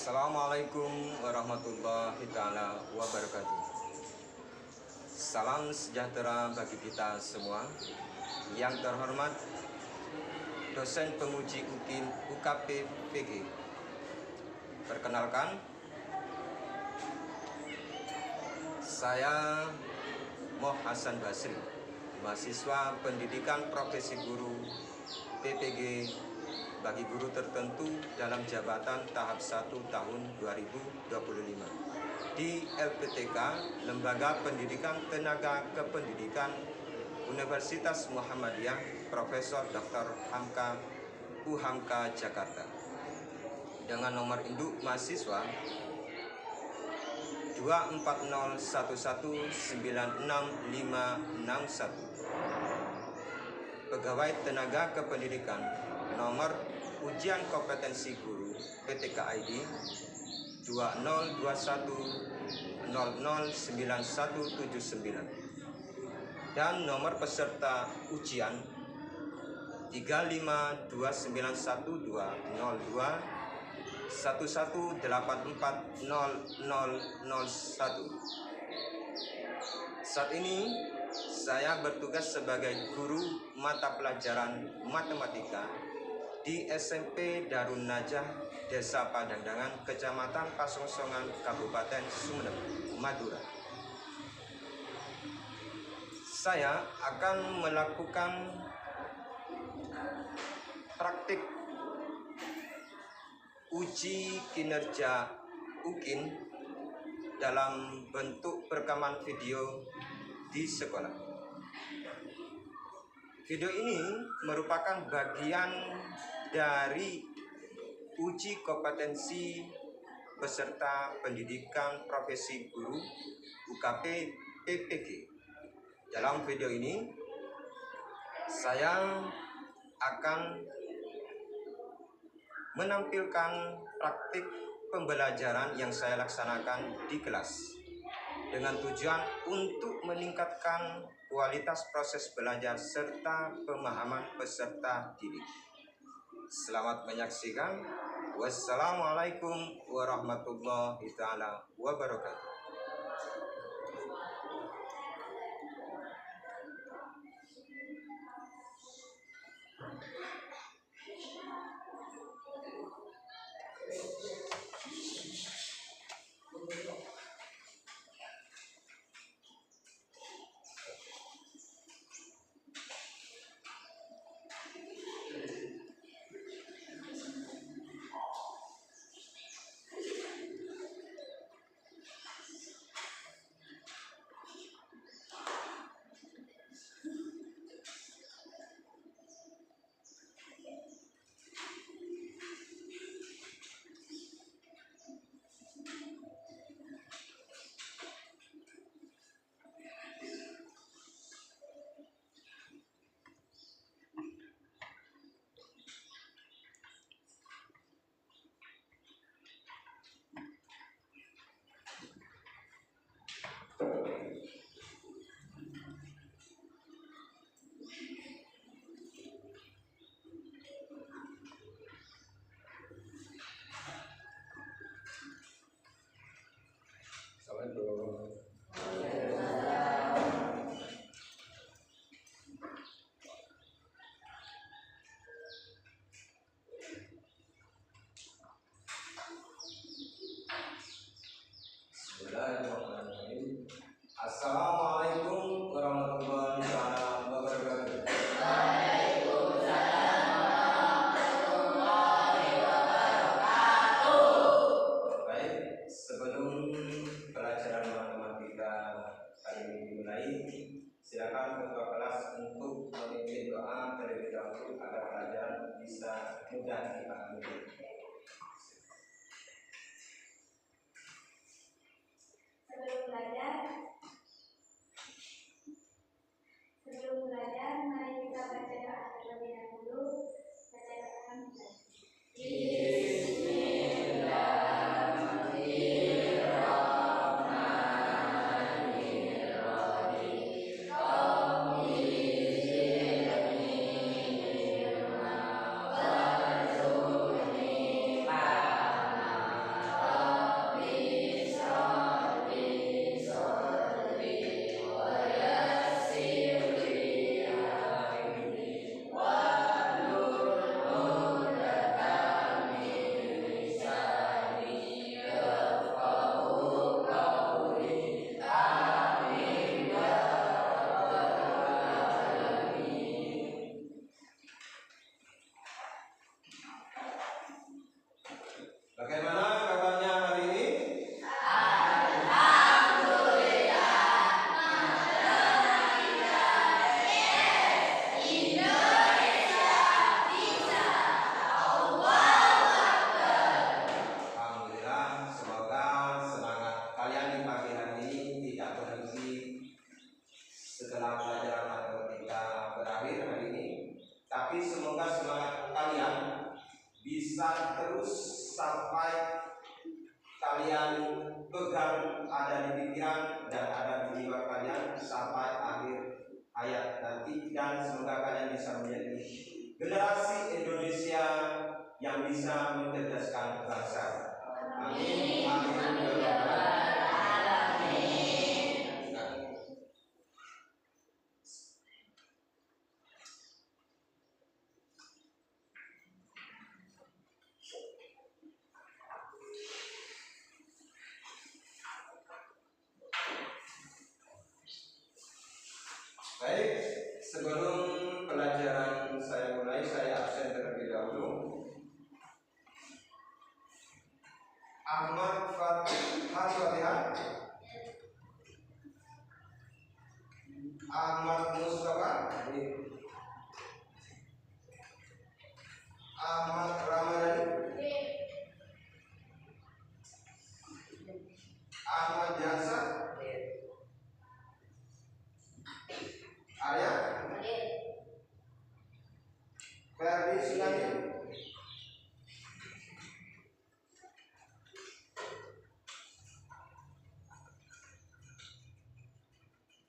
Assalamualaikum warahmatullahi taala wabarakatuh. Salam sejahtera bagi kita semua. Yang terhormat dosen penguji UKP PG. Perkenalkan, saya Moh Hasan Basri, mahasiswa pendidikan profesi guru PPG bagi guru tertentu dalam jabatan tahap 1 tahun 2025 di LPTK, Lembaga Pendidikan Tenaga Kependidikan Universitas Muhammadiyah Profesor Dr. Hamka UHAMKA Jakarta, dengan nomor induk mahasiswa 24011966561. Pegawai Tenaga Kependidikan nomor ujian kompetensi guru PTK ID 2021009179 dan nomor peserta ujian 352912211840001. Saat ini saya bertugas sebagai guru mata pelajaran matematika di SMP Darun Najah, Desa Padandangan, Kecamatan Pasongsongan, Kabupaten Sumeneb, Madura. Saya akan melakukan praktik uji kinerja UKIN dalam bentuk perekaman video di sekolah. Video ini merupakan bagian dari uji kompetensi peserta pendidikan profesi guru UKP PPG. Dalam video ini saya akan menampilkan praktik pembelajaran yang saya laksanakan di kelas dengan tujuan untuk meningkatkan kualitas proses belajar serta pemahaman peserta didik. Selamat menyaksikan. Wassalamualaikum warahmatullahi taala wabarakatuh. Assalamualaikum warahmatullahi wabarakatuh. Baik, sebelum pelajaran matematika kali ini dimulai, silakan ketua kelas untuk memimpin doa terlebih dahulu agar pelajaran bisa mudah dipahami. Sebelum belajar, mari kita baca doa terlebih dahulu. Baca doa kami. Bismillahirrahmanirrahim. Bagaimana kabarnya hari ini? Alhamdulillah, semoga semangat kalian di pagi hari ini tidak berhenti setelah pelajaran matematika berakhir hari ini, tapi semoga semangat kalian bisa terus sampai kalian pegang ada di pikiran dan ada di jiwa kalian sampai akhir hayat nanti, dan semoga kalian bisa menjadi generasi Indonesia yang bisa mencerdaskan bangsa. Amin. Amin. Baik, sebelum pelajaran saya mulai, saya absen terlebih dahulu. Ahmad Fatihah, Ahmad Mustafa, Ahmad Ramadhani, Ahmad Jasa, Arya, Ferdi Sunani,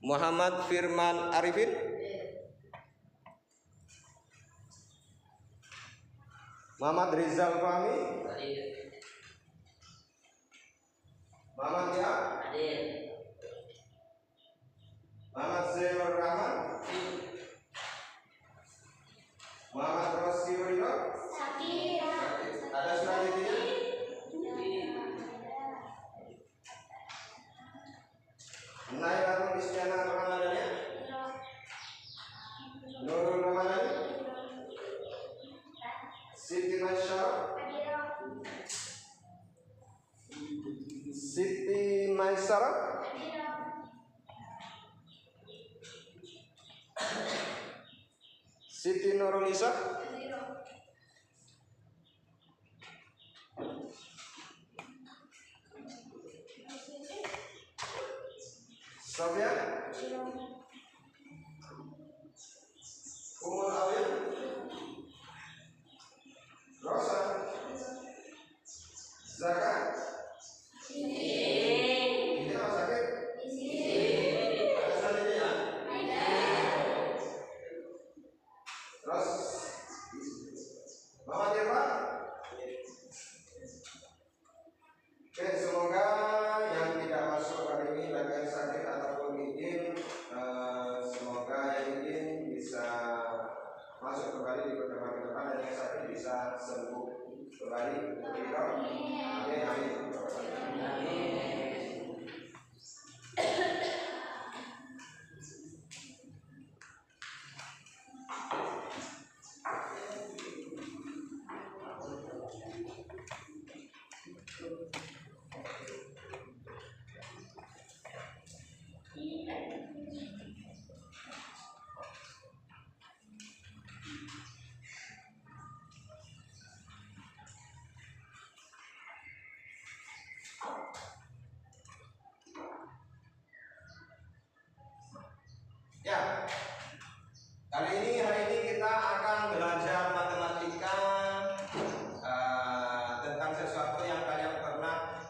Muhammad Firman Arifin, Muhammad Rizal Fahmi, Muhammad Ya, Muhammad Zainur Rahman, Muhammad Rosi Ridho. Ada surat ini? Nailatul Istiana Ramadhani, Nurul Ramadhani, Siti Masyarah, Siti Maisarah, Siti Nurulisa, Sofia, Umul Awil, Rosa, Zaka. Ini apa sakit? Ada selanjutnya. Terus Muhammad Irfan. Oke, semoga yang tidak masuk hari ini lagi yang sakit ataupun izin, semoga yang izin bisa masuk kembali di pertemuan ke depan, dan yang sakit bisa sembuh kembali. Amin. Amin. Ya, hari ini kita akan belajar matematika tentang sesuatu yang kalian pernah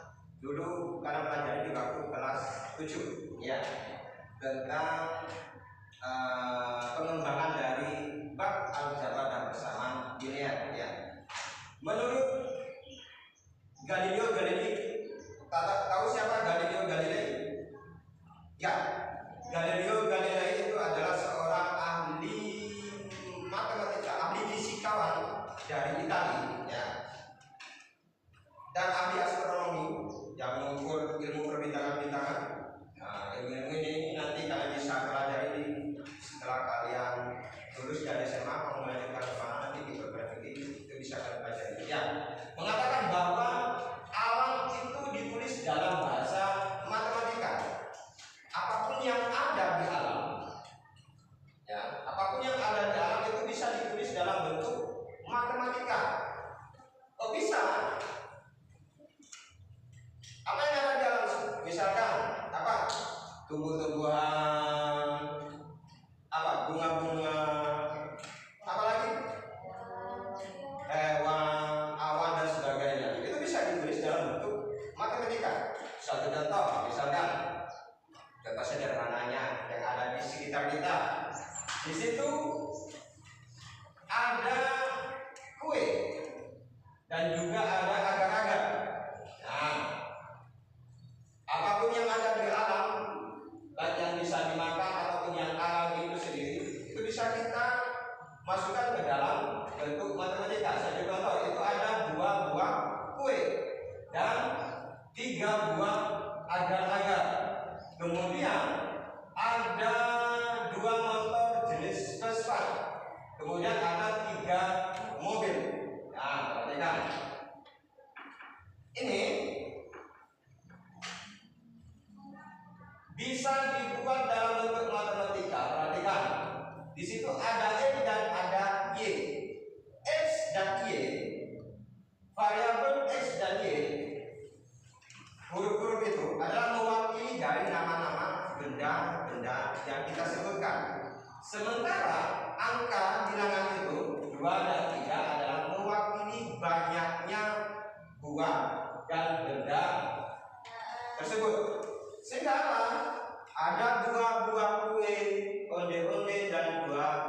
dulu kalian pelajari di waktu kelas 7, ya, tentang pengembangan dari bab aljabar dan persamaan linear, ya. Menurut Galileo Galilei, tahu siapa Galileo Galilei? Ya, Galileo Galilei itu adalah seorang ahli matematika, ahli fisikawan dari Italia, ya, dan ahli astronomi yang mengukur ilmu perbintangan-bintangan. Nah, ilmu ini nanti kalian bisa pelajari setelah kalian lulus dari SMA, mau melanjutkan ke mana nanti di perguruan tinggi itu bisa kalian pelajari. Ya, mengatakan bahwa Di situ ada kue dan juga ada agar-agar. Nah, apapun yang ada di alam, baik yang bisa dimakan ataupun yang alam itu sendiri, itu bisa kita masukkan ke dalam bentuk matematika. Saya contoh, itu ada 2 buah kue dan 3 buah agar-agar. Kemudian ada 2 motor jenis Vespa. Kemudian ada 3 mobil. Nah, perhatikan. Ini bisa dibuat dalam bentuk matematika. Perhatikan. Di situ ada X dan ada Y. X dan Y, variabel X dan Y, huruf-huruf itu adalah mewakili dari nama-nama benda-benda yang kita sebutkan. Sementara angka bilangan itu 2 dan 3 adalah mewakili banyaknya buah dan benda tersebut. Sehingga ada 2 buah kue, onde-onde dan 3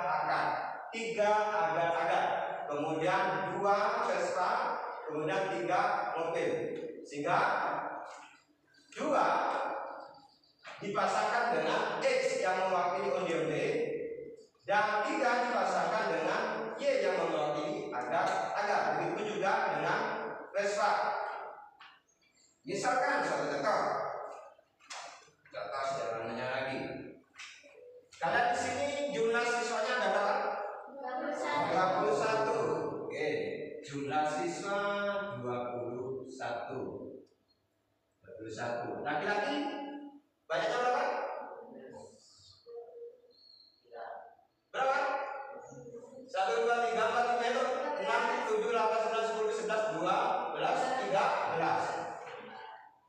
akar, 3 agar-agar, kemudian 2 Vespa, kemudian 3 mobil. Sehingga 2 dipasangkan dengan X yang mewakili onde-onde dan 3 dipasangkan dengan Y yang mewakili agar-agar. Begitu juga dengan Vespa. Misalkan suatu contoh sederhananya lagi. Kalian di sini jumlah siswanya ada berapa? 21. Oke, jumlah siswa 21. Laki-laki banyaknya berapa? Berapa? 1, 2, 3, 4, 5 itu 6, 7, 8, 9, 10, 11, 12, 13.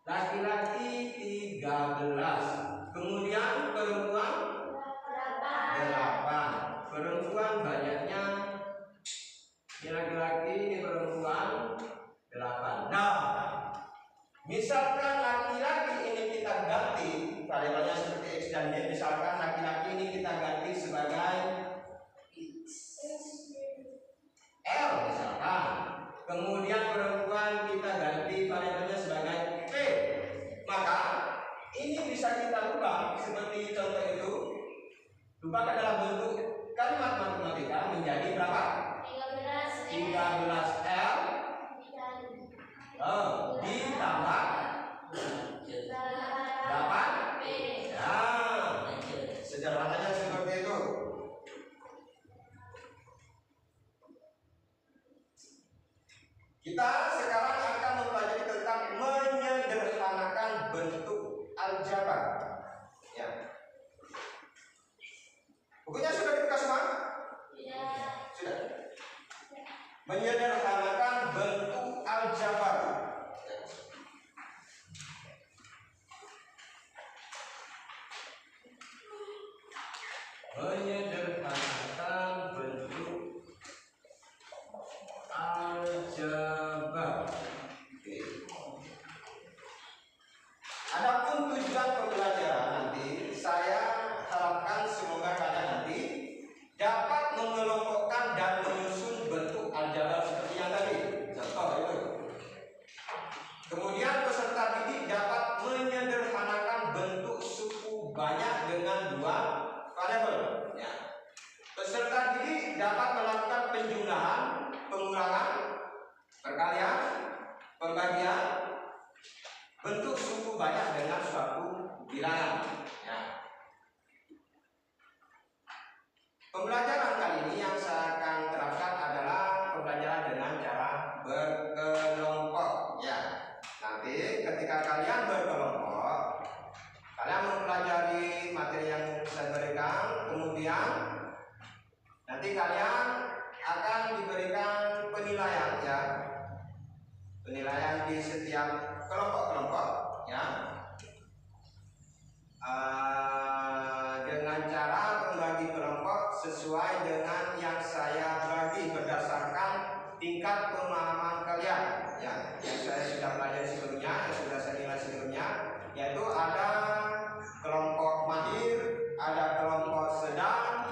Laki-laki 13. Kemudian perempuan 8. Perempuan banyaknya ini laki-laki, ini perempuan 8. Nah, misalkan laki-laki ini kita ganti variabelnya seperti X dan Y. Misalkan laki-laki ini kita ganti sebagai L misalkan. Kemudian perempuan kita ganti variabelnya sebagai P. Maka ini bisa kita rubah seperti contoh itu. Rubah dalam bentuk kalimat matematika menjadi berapa? 13 L ditambah 8 P. Ya, sederhananya seperti itu. Kita sekarang akan mempelajari tentang menyederhanakan bentuk aljabar. Ya. Bukunya sudah dibuka semua? Sudah. Menyederhanakan bentuk aljabar. Menyederhanakan bentuk aljabar. Oke. Adapun tujuan pembelajaran nanti, saya harapkan semoga kalian nanti dapat mengelompokkan dan menyusun bentuk aljabar seperti yang tadi. Contoh itu. Kemudian peserta didik dapat menyederhanakan bentuk suku banyak dengan 2 variabel. Ya. Peserta didik dapat melakukan penjumlahan, pengurangan, perkalian, pembagian bentuk suku banyak dengan suatu bilangan. Ya. Pembelajaran kali ini yang saya akan terapkan adalah pembelajaran dengan cara berkelompok. Ya. Nanti ketika kalian berkelompok, kalian mempelajari materi yang saya berikan, kemudian nanti kalian akan diberikan penilaian, ya, penilaian di setiap kelompok-kelompok, ya, dengan cara membagi kelompok sesuai dengan yang saya bagi berdasarkan tingkat pemahaman kalian, ya, yang saya sudah pelajari sebelumnya, yang sudah saya nilai sebelumnya, yaitu ada kelompok mahir, ada kelompok sedang,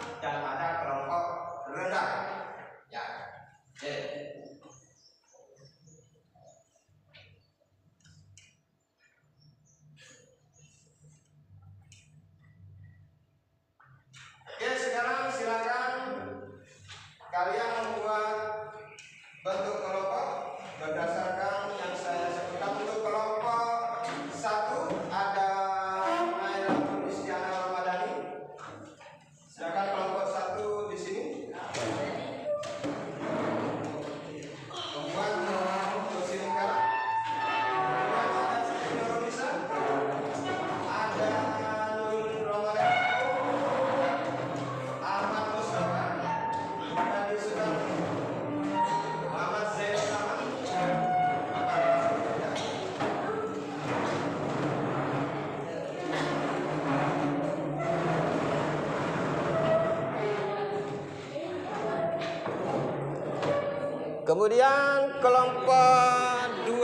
Kemudian kelompok 2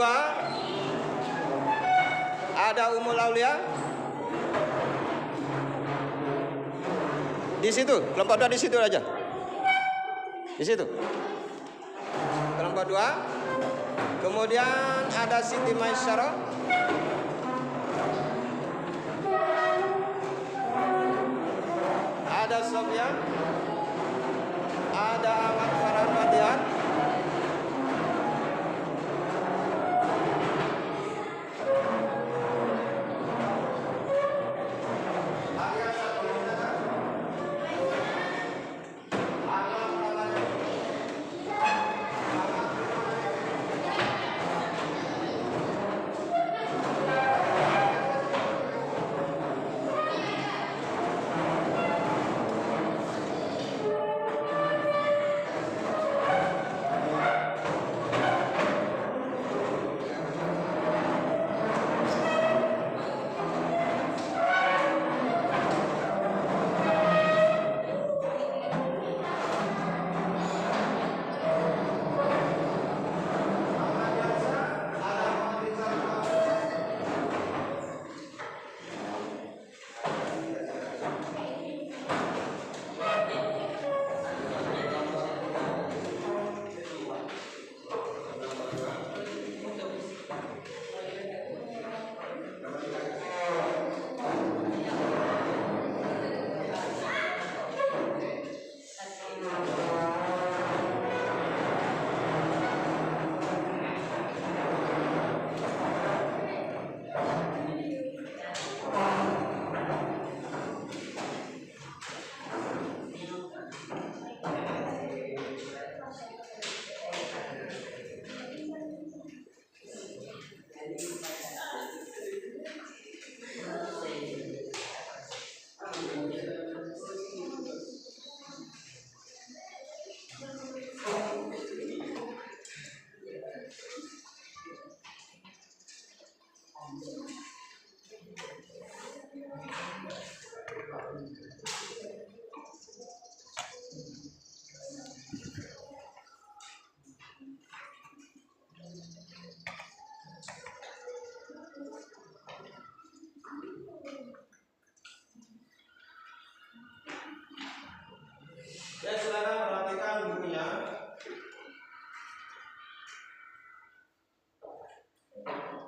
ada Ummul Aulia. Di situ, kelompok 2 di situ aja. Di situ. Kelompok 2. Kemudian ada Siti Maisyarah. Ada Sofia. Ada Ahmad Farhan Fatihan. Ya, silakan perhatikan bukunya.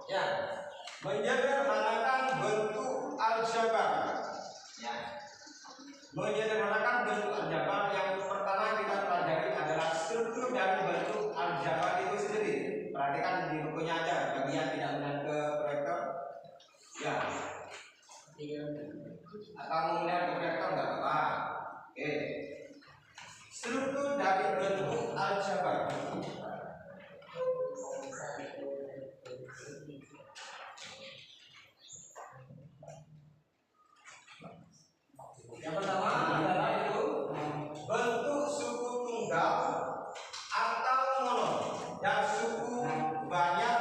Ya, menyederhanakan bentuk aljabar. Ya, menyederhanakan bentuk aljabar yang pertama kita pelajari adalah struktur dari bentuk aljabar itu sendiri. Perhatikan di bukunya aja, bagian tidak benar ke proyektor. Ya, atau melihat ke proyektor nggak apa-apa. Oke. Struktur dari bentuk aljabar. Yang pertama adalah itu bentuk suku tunggal atau mono, dan suku banyak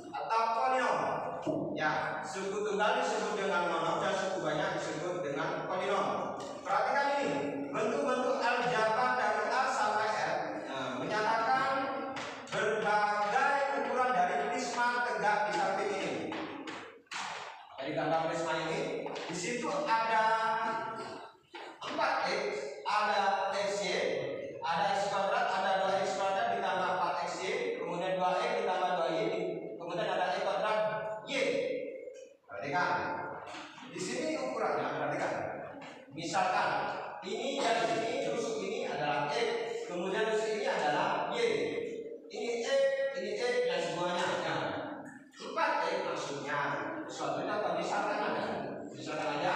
atau polinom. Ya, suku tunggal disebut dengan mono dan suku banyak disebut dengan polinom. Perhatikan ini, bentuk-bentuk aljabar dari A sampai F menyatakan berbagai ukuran dari prisma tegak di samping ini. Dari gambar prisma ini, di situ ada 4x, ada xy, ada x kuadrat, ada 2x kuadrat ditambah 4xy, kemudian 2x ditambah 2y, kemudian ada x kuadrat y. Perhatikan, di sini ukurannya, perhatikan. Misalkan ini dari sini tusuk ini adalah x, kemudian tusuk ini adalah y. Ini x, dan semuanya. Ya. 4x maksudnya suatu dapat misalkan ada. Misalkan aja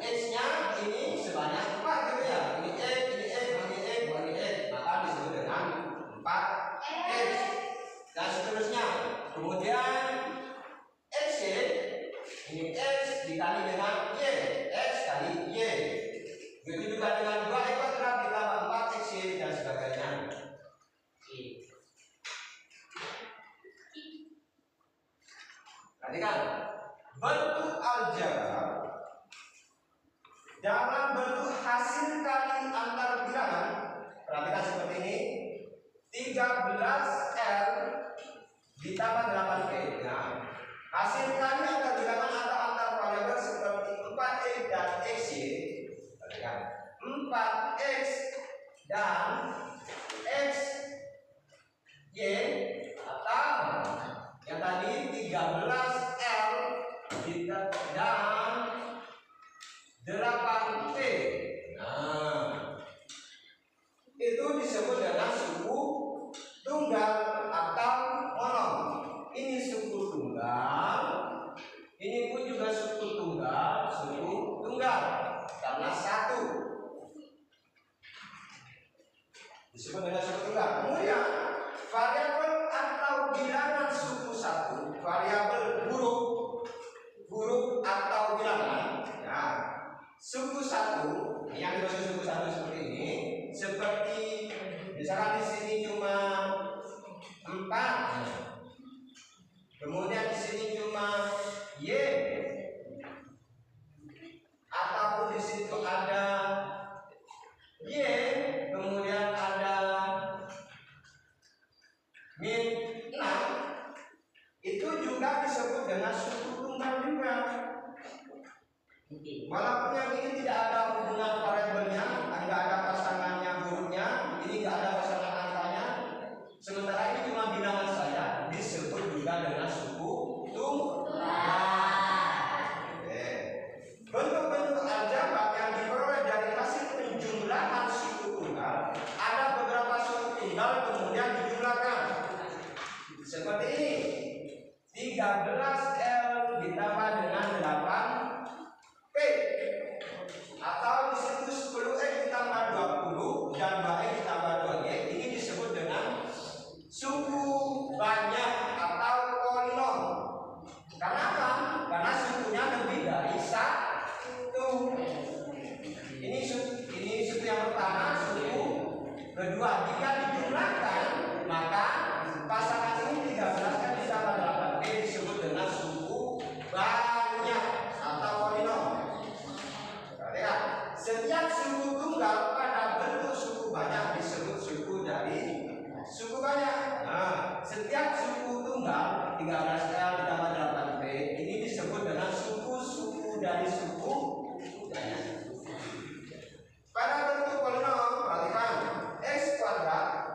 x-nya ini sebanyak 4 gitu ya. Ini x, ini x, ini x, ini x. Maka disebut dengan 4x. Dan seterusnya. Kemudian xy ini x dikali dengan y, x kali y. Begitu juga dengan 2x kuadrat ditambah 4xy dan sebagainya. Perhatikan, bentuk aljabar dalam bentuk hasil kali antar bilangan. Perhatikan seperti ini. 3 13L ditambah 8P. Nah, hasilkannya ada bilangan atau antar variabel seperti 4X dan XY. 4X dan XY atau yang tadi 13L dan 8P. Nah, itu disebut dengan suku tunggal atau mono. Ini suku tunggal, ini pun juga suku tunggal, karena satu disebut dengan suku tunggal. Kemudian variabel atau bilangan suku satu, variabel huruf atau bilangan. Ya, suku satu, yang dimaksud suku satu seperti ini, seperti misalkan di sini cuma 4, kemudian di sini cuma Y, ataupun di situ ada Y, kemudian ada min 6, itu juga disebut dengan suku tunggal juga. Walaupun yang ini tidak ada hubungan variabelnya, tidak ada pasangannya hurufnya, ini tidak ada pasangan angkanya, sementara ini cuma bilangan saja, disebut juga dengan suku tunggal. Bentuk-bentuk aljabar yang diperoleh dari hasil penjumlahan suku tunggal, ada beberapa suku tunggal kemudian dijumlahkan. Seperti ini, 13L ditambah dengan 8P, atau di situ 10X ditambah 20 dan 2X ditambah 2Y. Ini disebut dengan suku banyak atau polinom. Karena apa? Karena sukunya lebih dari satu. Ini suku yang pertama, suku kedua. Jika dijumlahkan, maka pasangan ini 13L ditambah 8P disebut dengan suku banyak atau polinom. Perhatikan, setiap suku tunggal pada bentuk suku banyak disebut suku dari suku banyak. Nah, setiap suku tunggal 13L ditambah 8P ini disebut dengan suku-suku dari suku banyak. Pada bentuk polinom, perhatikan, X kuadrat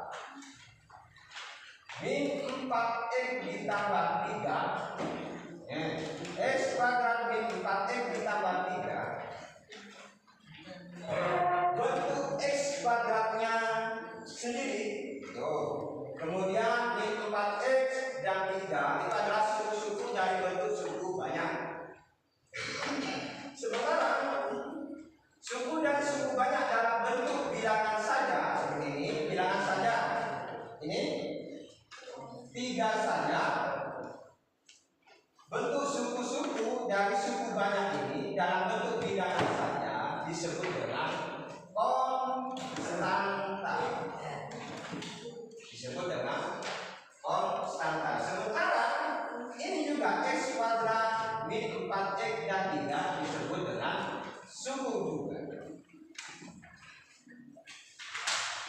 min 4X ditambah 3, X kuadrat min 4X ditambah 3, bentuk X kuadratnya sendiri. Kemudian min 4X dan 3 itu adalah suku-suku dari bentuk suku banyak. Sementara suku dan suku banyak dalam bentuk bilangan saja seperti ini, bilangan saja ini 3 saja. Bentuk suku-suku dari suku banyak ini dalam bentuk bilangan saja disebut dengan konstanta. Disebut dengan konstanta. Sementara ini juga X kuadrat min 4X dan 3 disebut dengan suku juga.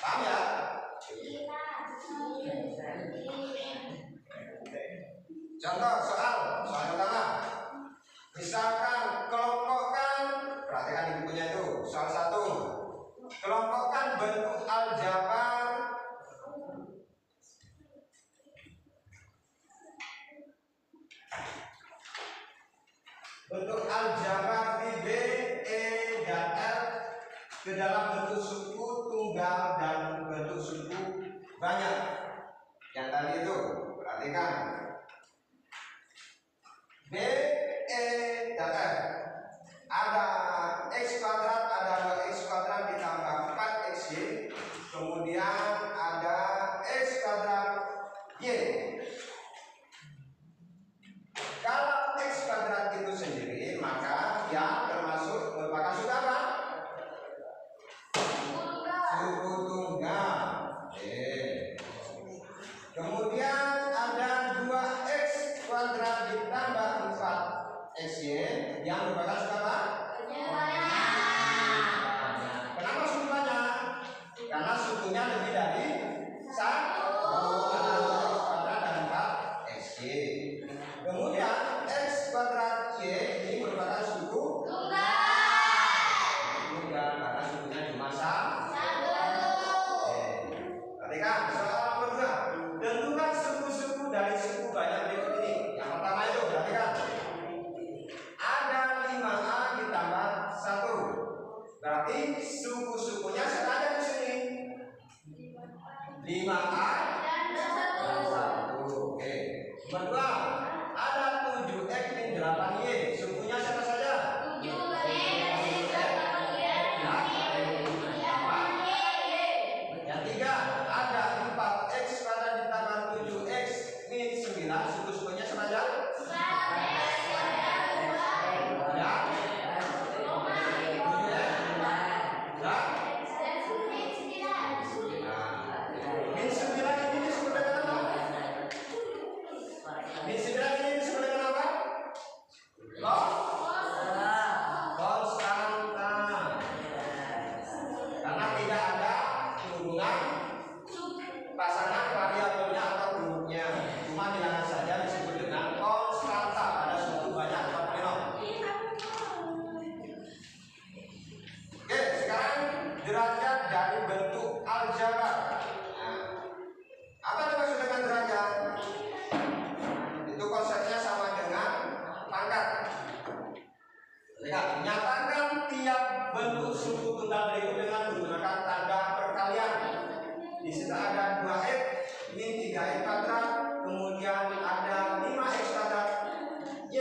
Paham ya? Contoh soal pertama. Misalkan kelompokkan, perhatikan di bukunya itu, soal 1. Kelompokkan bentuk aljabar B, E, dan F ke dalam bentuk suku tunggal dan bentuk suku banyak. Yang tadi itu, perhatikan. B, E, dan F. Ada X kuadrat, ada 2X kuadrat ditambah 4XY. Kemudian ada X kuadrat Y. Kalau X kuadrat itu sendiri, maka dia termasuk merupakan suku apa? Suku tunggal. Kemudian ada 2X kuadrat ditambah 4XY yang merupakan suku apa? Kenapa suku banyak? Karena sukunya lebih dari 1. 5A dan 1. Oke. Nomor 2, ada 7X min 8Y. Sukunya siapa saja? Yang 3, ada 4X kuadrat ditambah 7X min 9. Suku-sukunya siapa saja? Pasangan variabelnya atau grupnya, cuma bilangan saja disebut dengan konstanta pada suku banyak atau polinom. Oke, sekarang derajat dari bentuk aljabar. Nah, apa yang dimaksud dengan derajat? Itu konsepnya sama dengan pangkat. Lihat, nyatakan tiap bentuk suku tunggal berikut dengan menggunakan tanda perkalian. Di situ ada 2X min 3X kuadrat, kemudian ada 5X kuadrat Y.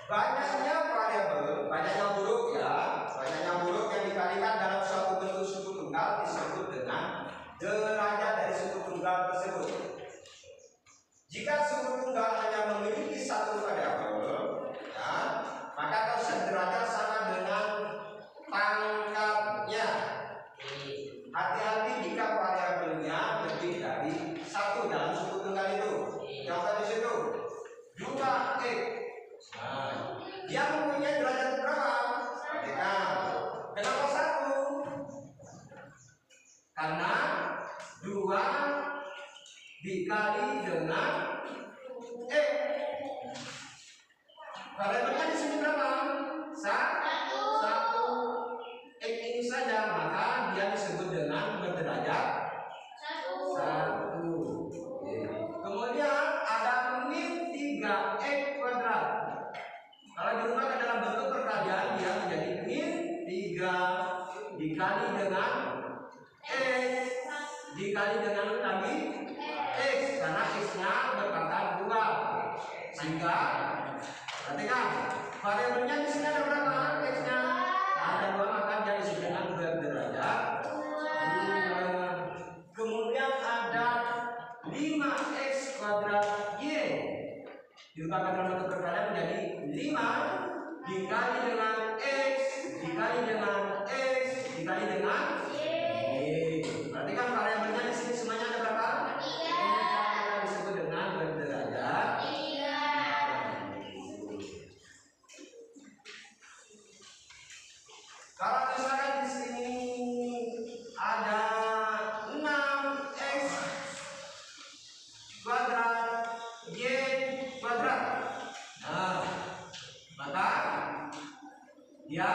Banyaknya variabel, banyaknya huruf ya, banyaknya huruf yang dikalikan dalam suatu bentuk suku tunggal disebut dengan derajat dari suku tunggal tersebut. Jika suku tunggal hanya memiliki satu variabel, ya, maka konsep derajat sama dengan pangkatnya. Hati-hati jika variabelnya lebih dari satu dalam suku tunggal itu. Contoh di situ 2X. Nah, dia mempunyai derajat berapa? Perhatikan. Kenapa 1? Karena 2 dikali dengan X. Variabelnya di sini berapa? 1. X ini saja, maka dia disebut dengan berderajat 1. Kemudian ada min 3X kuadrat. Kalau dirubah ke dalam bentuk perkalian, dia menjadi min 3 dikali dengan X dikali dengan lagi X, karena X-nya berpangkat 2. Sehingga perhatikan, variabelnya di sini ada berapa? X-nya ada 2, maka dia disebut dengan berderajat 2. Kemudian ada 5X kuadrat Y. Dirubah ke dalam bentuk perkalian menjadi 5 dikali dengan X dikali dengan X dikali dengan Y. Perhatikan variabelnya di sini semuanya ada berapa? 3. Disebut dengan berderajat 3. Kalau misalkan di sini ada 6X kuadrat Y kuadrat, nah maka dia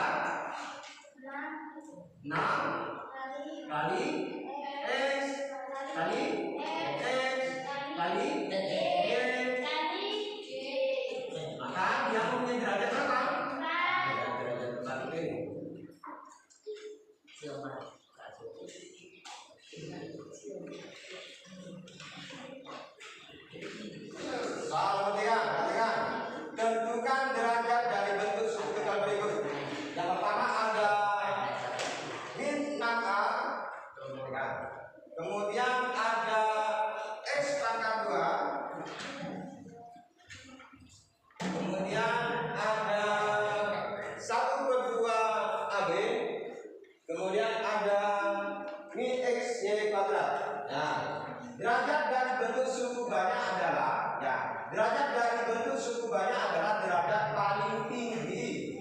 6 kali X kali X kali Y, maka dia mempunyai derajat berapa? Derajat 4. Soal perhatikan. Tentukan derajat dari bentuk suku tunggal berikut. Yang pertama ada min 6A, kemudian ada X pangkat 2, kemudian ada 1/2 AB, kemudian ada min XY kuadrat. Nah, derajat dari bentuk suku banyak adalah, ya, derajat dari bentuk suku banyak adalah derajat paling tinggi.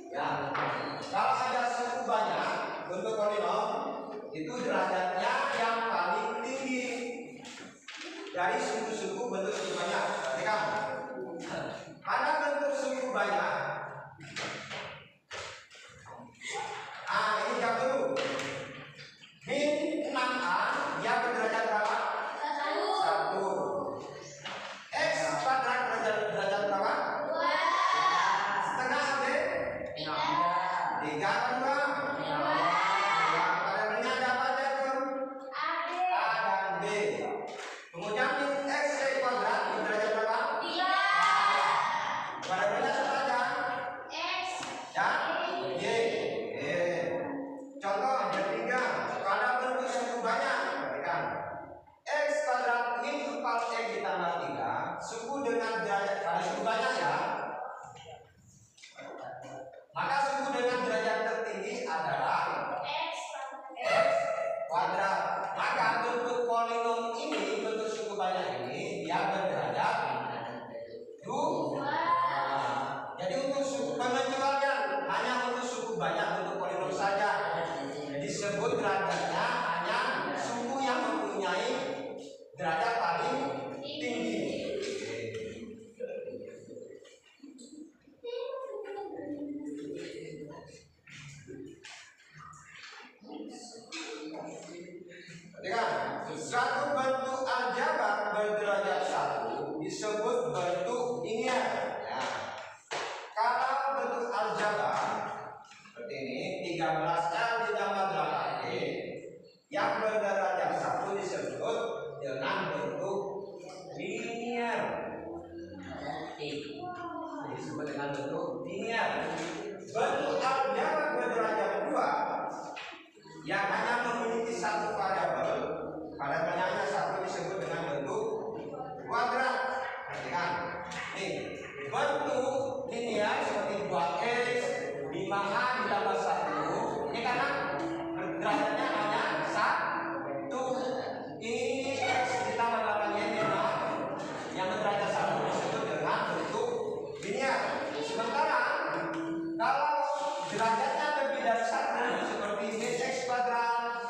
Ya, kalau ada suku banyak bentuk polinom, itu derajatnya yang paling tinggi dari suku-suku bentuk suku banyak. Perhatikan, pada bentuk suku banyak. Ini jawab dulu. Min 6A, dia berderajat berapa? 1. X kuadrat derajat berapa? 2. Setengah AB? 3 apa 2? 2. Variabelnya ada apa aja tuh? Perhatikan, satu bentuk aljabar berderajat 1 disebut bentuk linear. Ya. Kalau bentuk aljabar seperti ini 13L ditambah 8G yang berderajat 1 disebut dengan bentuk linear. Disebut dengan bentuk linear. Bentuk aljabar berderajat 2 yang hanya memiliki satu variabel, variabelnya hanya satu, disebut dengan bentuk kuadrat. Perhatikan, nih bentuk linear seperti 2x 5a ditambah 1. Ini karena derajatnya hanya 1. Ini x ditambah 8y yang berderajat 1 disebut dengan bentuk linear. Sementara kalau derajatnya lebih dari 1 seperti x kuadrat,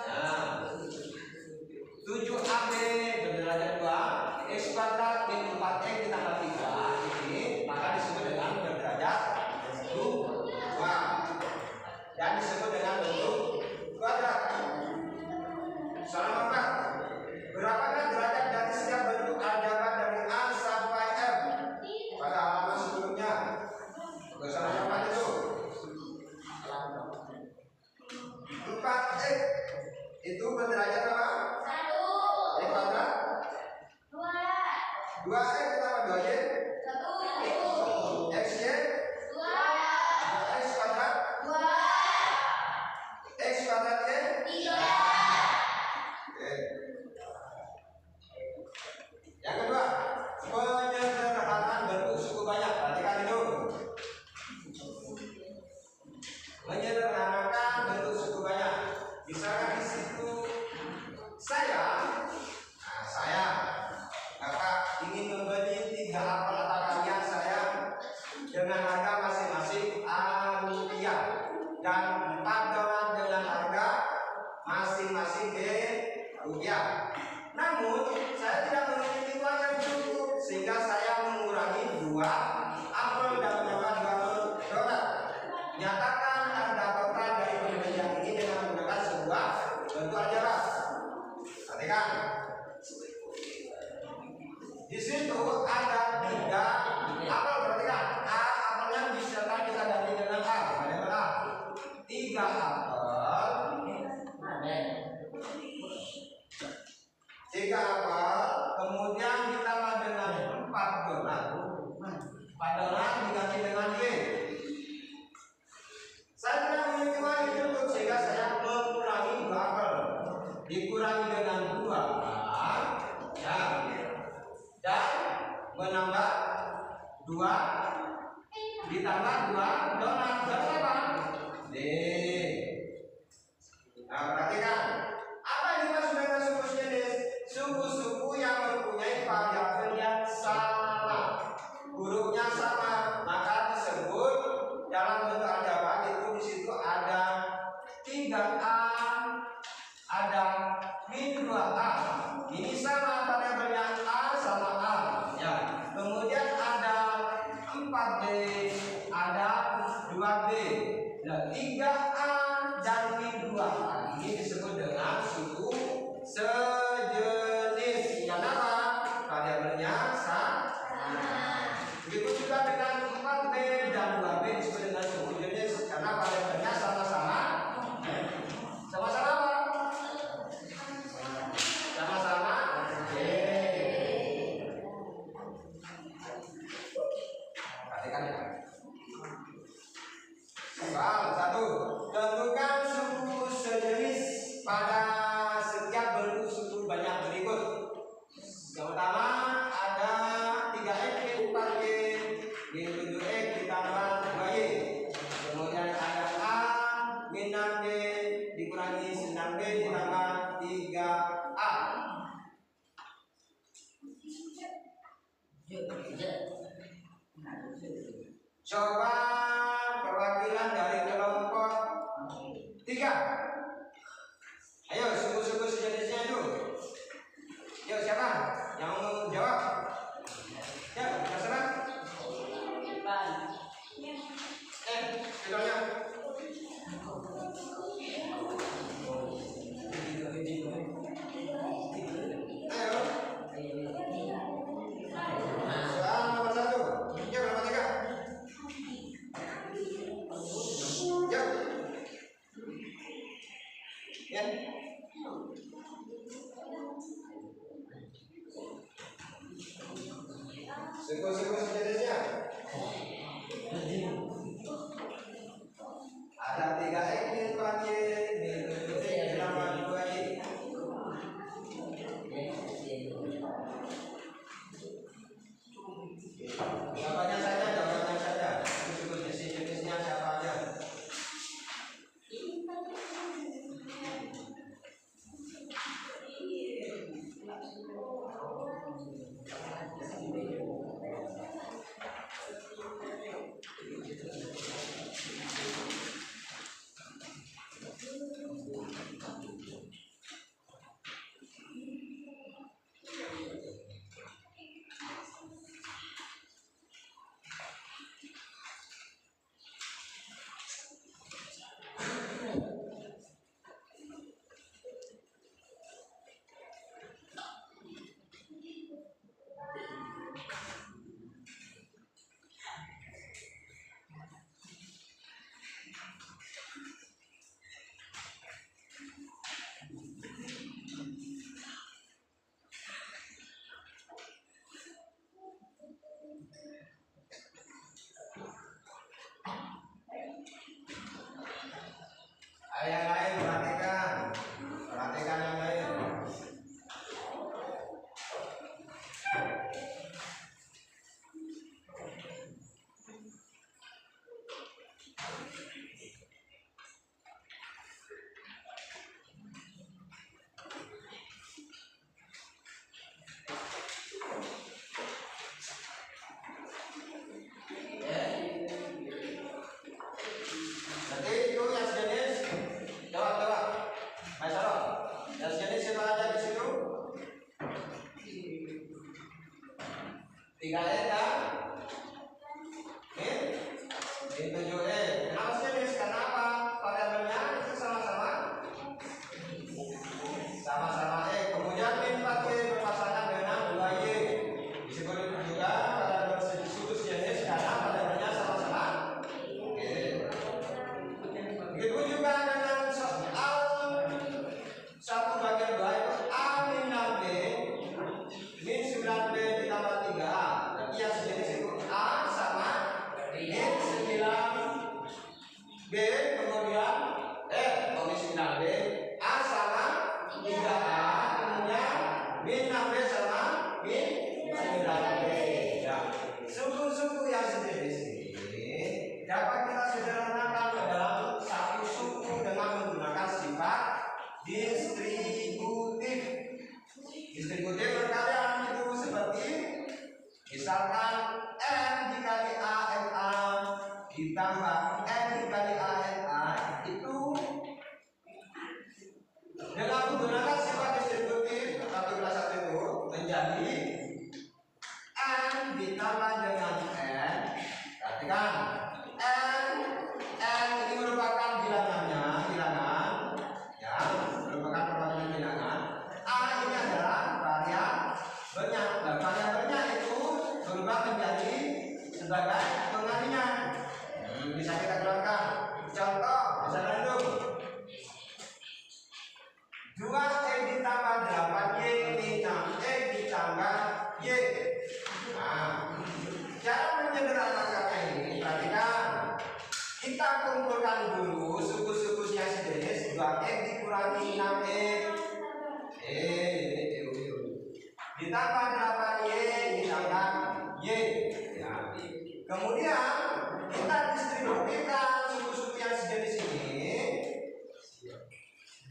7ab berderajat 2, x kuadrat min 4x ditambah 3 ini maka disebut dengan berderajat 2 dan disebut dengan bentuk kuadrat. Soal 4, berapakah derajat dari setiap bentuk aljabar dari A sampai F pada halaman sebelumnya? Soal 4 itu 4x itu berderajat apa? 1. X kuadrat 2. 2x ditambah 2y 1. Xy 2. X kuadrat 2. X kuadrat y 3. Oke. Yang kedua, penyederhanaan bentuk suku banyak. Perhatikan itu. Menyederhanakan bentuk suku banyak. Misalkan di situ saya Bapak ingin membeli 3 apel atau kalian saya dengan harga masing-masing Rp6 dan 4 dolar dengan harga masing-masing Rp. Namun saya tidak memiliki uang yang cukup sehingga saya mengurangi 2 apel dan menambah 2 dolar. Nyatakan harga total dari pembelian ini dengan menggunakan sebuah bentuk aljabar. Perhatikan. Di situ ada 3 apel. Perhatikan, A apelnya misalkan kita ganti dengan A. Variabel A. 3 apel. 3 apel. Kemudian ditambah dengan 4 dolar. 4 dolar diganti dengan Y. Saya tidak memiliki uang yang cukup sehingga saya mengurangi 2 apel. Dikurangi dengan 2 ya, dan menambah 2 ditambah 2 dolar. Berapa? D. Nah, perhatikan. Apa yang dimaksud dengan suku sejenis? Suku-suku yang mempunyai variabel yang sama, hurufnya sama, maka disebut dalam bentuk aljabar itu di situ ada 3A, ada min 2A. Ini sama variabelnya A sama A. Ya. Kemudian ada 4B, ada 2B. Nah, 3A dan min 2A ini disebut dengan suku sejenis. Karena apa? Variabelnya sama. Begitu juga dengan 4B dan 2B disebut dengan suku jenis karena variabelnya sama-sama. Sama-sama apa? Sama-sama J. Perhatikan ya. Soal 1. Tentukan suku sejenis pada setiap bentuk suku banyak berikut. Yang pertama ada 3x 4y min 7x ditambah 2y. Kemudian ada A min 6y dikurangi 9b ditambah 3a. Coba perwakilan dari kelompok 3. Ayo suku-suku sejenisnya itu. Yuk siapa yang mau jawab? Ya, terserah. Judulnya. Ya. Suku-suku sejenisnya ada 3x min 4y min 7x ditambah 2y. Jawabannya saja. Suku-suku jenisnya siapa aja? Yang lain perhatikan yang lain. Nanti itu yang sejenis, jawab. Masalah. Yang sejenis siapa aja di situ? 3E kan? Min 7E. Kenapa sejenis? Karena apa? Variabelnya itu sama-sama E. Kemudian min 4Y berpasangan dengan 2Y. Disebut juga variabel suku sejenis karena variabelnya sama-sama E. Begitu juga dengan soal 1 bagian 2 itu A min 6B min 9B ditambah 3A. Berarti yang sejenis itu A sama min 9B kemudian min 9B A sama 3A kemudian min 6B sama min 9B. Ya. Suku-suku yang sejenis ini dapat kita sederhanakan ke dalam satu suku dengan menggunakan sifat distributif. Distributif berkalian itu seperti misalkan N dikali A N A ditambah N dikali A N A itu dengan menggunakan sifat distributif satu kelas satu itu menjadi N ditambah dengan N. Perhatikan N ini merupakan bilangan ya, merupakan perwakilan bilangan. A ini adalah variabelnya. Dan variabelnya itu berubah menjadi sebagai pengalinya. Bisa kita keluarkan. Contoh, misalnya itu 2E ditambah 8Y min 6E ditambah Y. Nah, cara menyederhanakannya ini, perhatikan. Kita kumpulkan dulu suku-sukunya sejenis 2X dikurangi 6E. Ditambah 8Y ditambah Y. Ya. Kemudian kita distribusikan suku-suku yang sejenis ini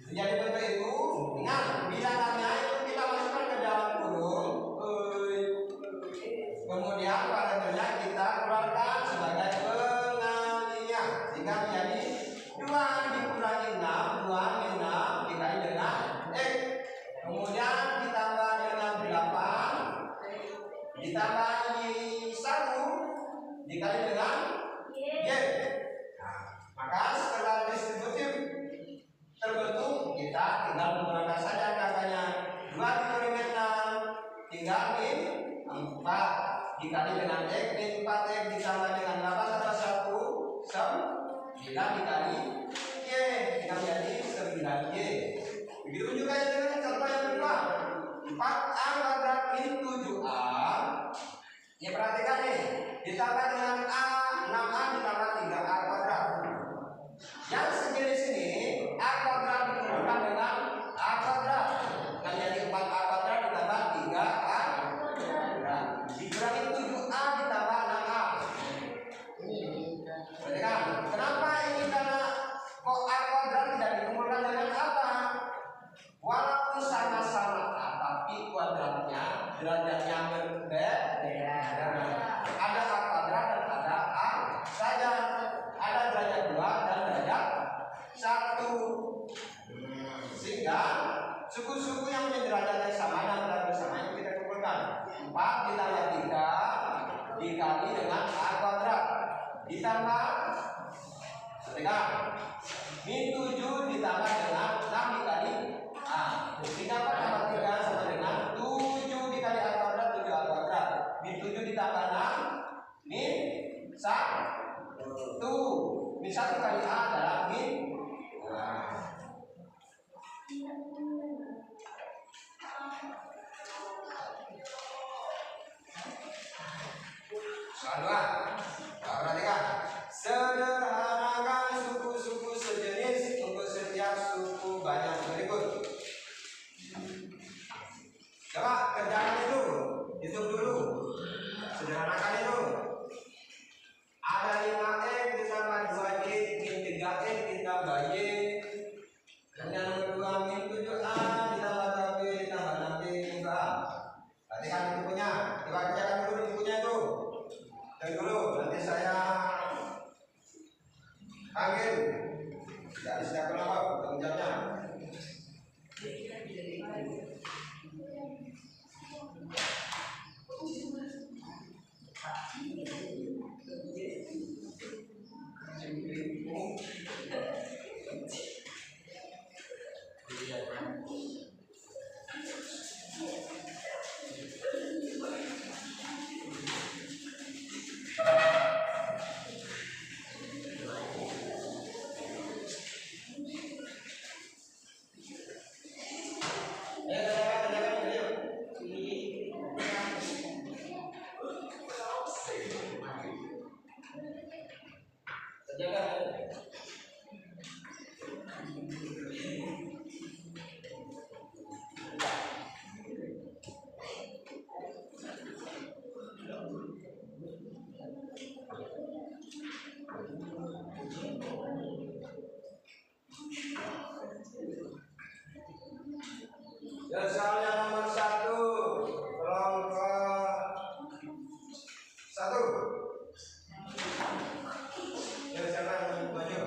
menjadi bentuk itu. Ingat, bilangannya itu kita masukkan ke dalam kurung. Kemudian variabelnya kita keluarkan sebagai pengalinya sehingga menjadi 2 dikurangi 6, 2 min 6 dikali dengan X. Kemudian ditambah dengan 8 ditambah 1 dikali dengan Y. Nah, maka setelah distributif terbentuk, kita tinggal menggunakan saja angkanya 2 dikali 6 tinggal min 4 dikali dengan X min 4X ditambah dengan 8 tambah 1 9 dikali Y, yang jadi 9Y. Ditunjukkan dengan contoh yang kedua. 4A kuadrat min 7A. Ya perhatikan nih, ditambah dengan A, 6A ditambah 3A kuadrat. Yang sejenis ini A kuadrat dikumpulkan dengan A kuadrat. Kan jadi 4A kuadrat ditambah 3A kuadrat. Dikurangi 7A ditambah 6A. Perhatikan, kenapa ini? Karena kok A kuadrat tidak dikumpulkan dengan apa? Walaupun sama-sama A, tapi kuadratnya derajatnya berbeda. Ada A kuadrat dan ada A saja. Ada derajat 2 dan derajat 1. Sehingga suku-suku yang punya derajat yang sama dan derajat sama itu kita kumpulkan. 4 ditambah 3 dikali dengan A kuadrat ditambah min 7 ditambah dengan 6 dikali A. 3 tambah 3 sama dengan 7 dikali A kuadrat, 7A kuadrat. Min 7 ditambah 6 min 1. Min 1 kali A adalah min 2. Soal 2. Perhatikan. Sederhanakan suku-suku sejenis untuk setiap suku banyak berikut. Coba kerjakan itu. Hitung dulu. Sederhanakan itu. Ada 5X ditambah 2Y min 3X ditambah Y. Kemudian nomor 2 min 7A ditambah 2B ditambah 6B juga A. Perhatikan bukunya. Coba kerjakan dulu di bukunya itu. Dan dulu nanti saya panggil. Tidak siapa lama tanggung jawabnya. Soalnya nomor 1 kelompok 1. Ya siapa yang maju?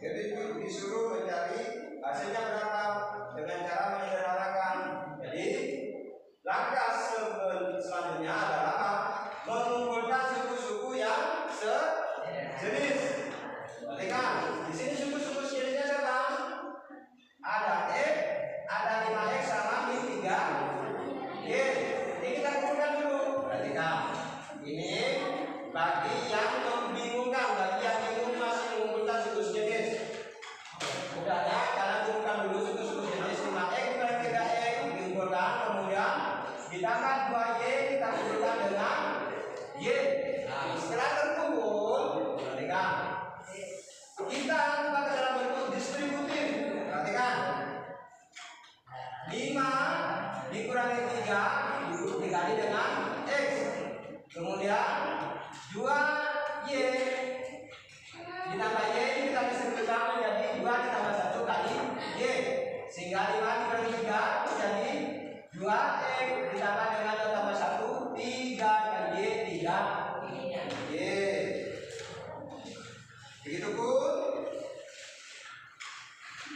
Jadi disuruh mencari hasilnya berapa dengan cara menyederhanakan. Jadi langkah selanjutnya adalah mengumpulkan suku-suku yang sejenis. Perhatikan, di sini suku-suku sejenisnya siapa? Ada X, ada 5X sama min 3Y. Ini kita kumpulkan dulu. Perhatikan, ini bagi yang membingungkan, bagi yang bingung masih mengumpulkan suku sejenis. Mudahnya kalian kumpulkan dulu suku-suku jenis 5X dan 3X dikumpulkan, kemudian ditambah 2Y kita kumpulkan dengan Y. Nah, setelah terkumpul, perhatikan, kita ubah ke dalam bentuk distributif. Perhatikan, 5 dikurangi 3 dikali dengan X, kemudian 2Y ditambah Y ini kita distributifkan menjadi 2 ditambah 1 kali Y, sehingga 5 dikurangi 3 menjadi 2X ditambah dengan tambah 1 3 kali Y 3Y. Begitu pun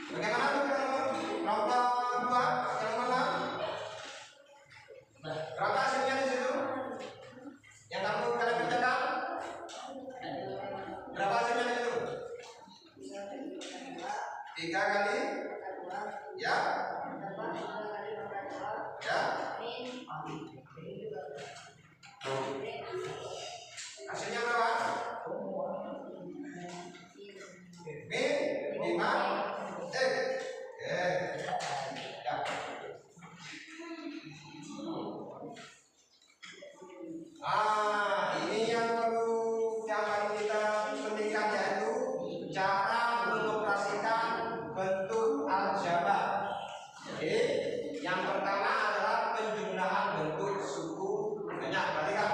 bagaimana nomor 2 yang mana? Berapa hasilnya di situ? Yang kamu kalian kerjakan? Berapa hasilnya di situ? 3 kali? Ya? Ya? Hasilnya berapa? Min 5 X. Ya. Ini yang perlu kita pentingkan, yaitu cara mengoperasikan bentuk aljabar. Jadi yang pertama adalah penjumlahan bentuk suku banyak. Perhatikan.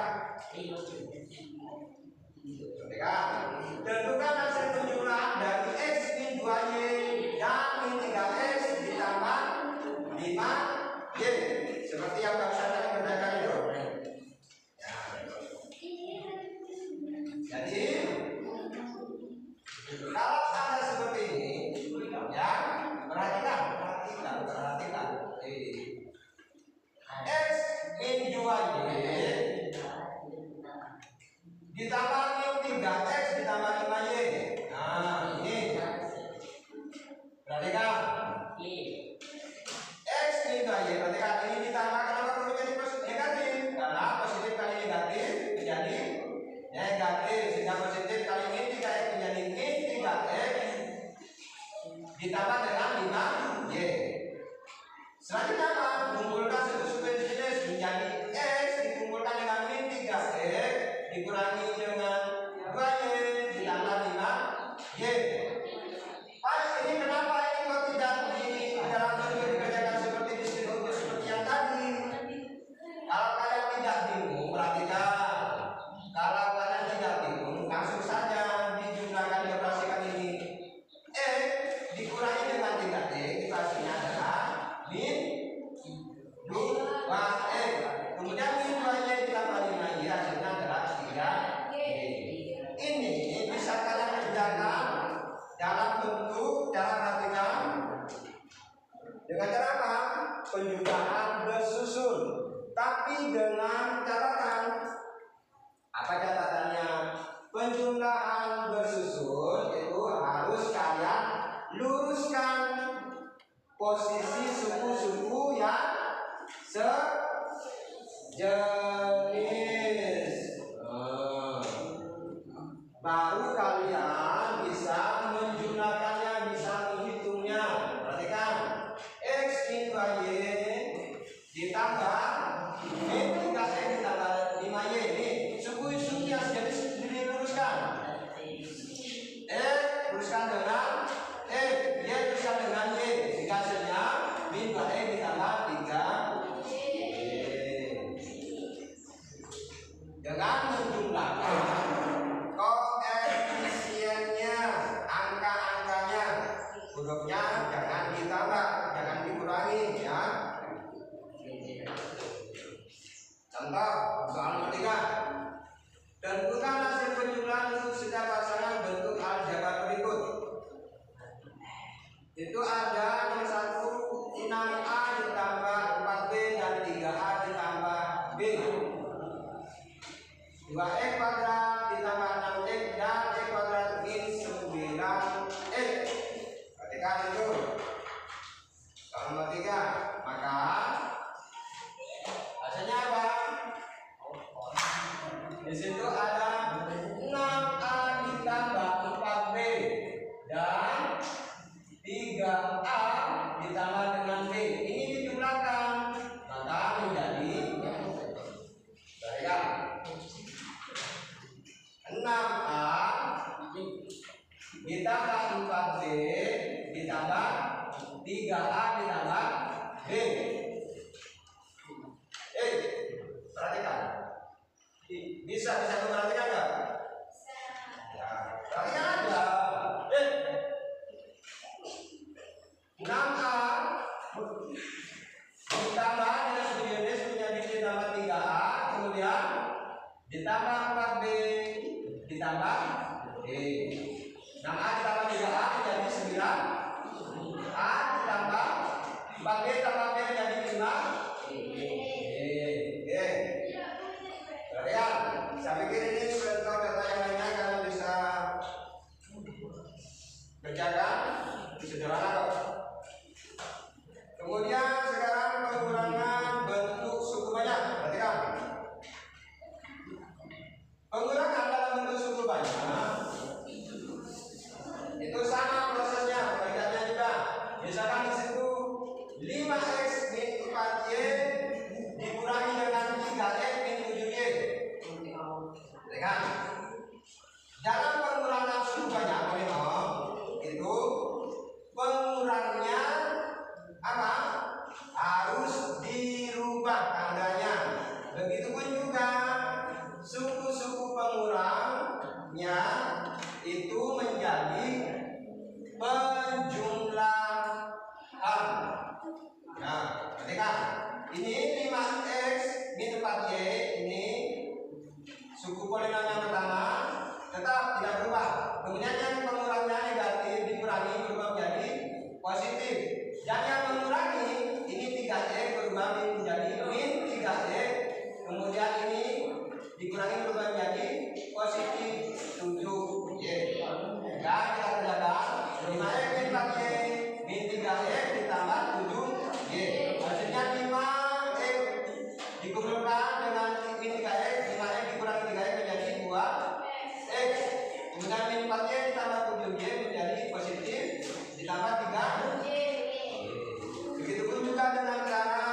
Tentukan hasil penjumlahan dari X min 2Y dan min 3X ditambah 5Y, seperti yang barusan tadi kerjakan itu. Jadi kalau ada seperti ini, ya perhatikan. X min 2Y ditambah min 3X ditambah 5Y. Nah, ini perhatikan, X min 2Y, perhatikan, ini ditambah. Kenapa perlu jadi negatif? Karena positif kali negatif menjadi negatif, sehingga positif kali min 3X menjadi min 3X ditambah dengan 5Y. Selanjutnya apa? Kumpulkan suku-suku jenis menjadi X dikumpulkan dengan min 3X dikurangi dengan 2Y ditambah 5Y. Pas ini kenapa ini kok tidak di dalam bentuk dikerjakan seperti distributif seperti yang tadi? Kalau kalian tidak bingung, perhatikan. Kalau kalian tidak bingung, langsung saja dijumlahkan, dioperasikan ini. X dikurangi dengan 3X, itu hasilnya adalah min 2X. Kemudian min 2Y ditambah 5Y, hasilnya adalah 3Y. Ini bisa kalian kerjakan dalam bentuk, cara perhatikan, dengan cara apa? Penjumlahan bersusun, tapi dengan catatan. Apa catatannya? Penjumlahan bersusun itu harus kalian luruskan posisi suku-suku yang sejenis. Baru kalian bisa menjumlahkannya, bisa menghitungnya. Perhatikan, X min 2Y ditambah min 3X ditambah 5Y. Ini suku-suku yang sejenis diluruskan. X luruskan dengan X, Y luruskan dengan Y, sehingga hasilnya min 2X ditambah 3Y. Itu ada nomor 1 6A ditambah 4B dan 3A ditambah B. 2x kuadrat ditambah 6x dan x kuadrat min 9x. Perhatikan itu. Soal nomor 3. Maka hasilnya apa? Di situ ada 6A ditambah 4B dan 3A ditambah dengan B. Ini dijumlahkan, maka menjadi 6A ditambah 4B ditambah 3A ditambah B. Perhatikan. Bisa memperhatikan nggak? Ya, perhatikan aja. 6A ditambah dengan 9B menjadi ditambah 3A, kemudian ditambah 4B ditambah B. 6A ditambah 3A menjadi 9A ditambah 4B tambah B menjadi 5. Perhatikan, saya pikir ini contoh data yang lainnya kalau bisa kerjakan sederhana kok. Kemudian sekarang pengurangan bentuk suku banyak. Perhatikan. Pengurangan dalam bentuk suku banyak itu sama prosesnya, perbedanya juga. Misalkan di situ 5x min 4y dikurangi dengan 3x min 7y. Perhatikan. Dalam pengurangan suku banyak itu pengurangnya apa? Harus dirubah tandanya. Begitupun juga suku-suku pengurangnya itu menjadi penjumlahan. Nah, perhatikan. Ini 5x min 4y ini suku polinom yang pertama tetap tidak berubah. Kemudian yang pengurangnya negatif dikurangi berubah menjadi positif. Dan yang mengurangi ini 3x berubah menjadi min 3x. Kemudian ini dikurangi berubah menjadi positif 7y. Dan kita kerjakan 5x min 4y min 3x ditambah 7y. Hasilnya 5x dikumpulkan dengan min 3x, 5x dikurangi 3x menjadi 2x. Kemudian min 4y ditambah 7y menjadi positif ditambah 3y. Begitupun juga dengan cara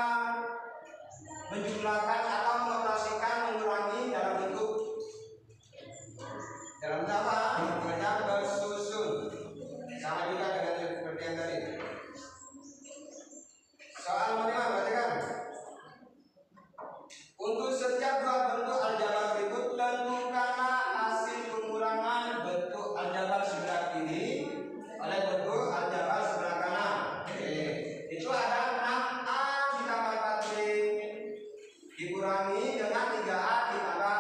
menjumlahkan atau mengoperasikan mengurangi dalam bentuk apa? Bentuknya bersusun. Sama juga dengan seperti yang tadi. Soal nomor 5, perhatikan. Untuk setiap dua bentuk aljabar berikut tentukanlah hasil pengurangan bentuk aljabar sebelah kiri oleh bentuk aljabar sebelah kanan. Itu ada 6A ditambah 4B dikurangi dengan 3A ditambah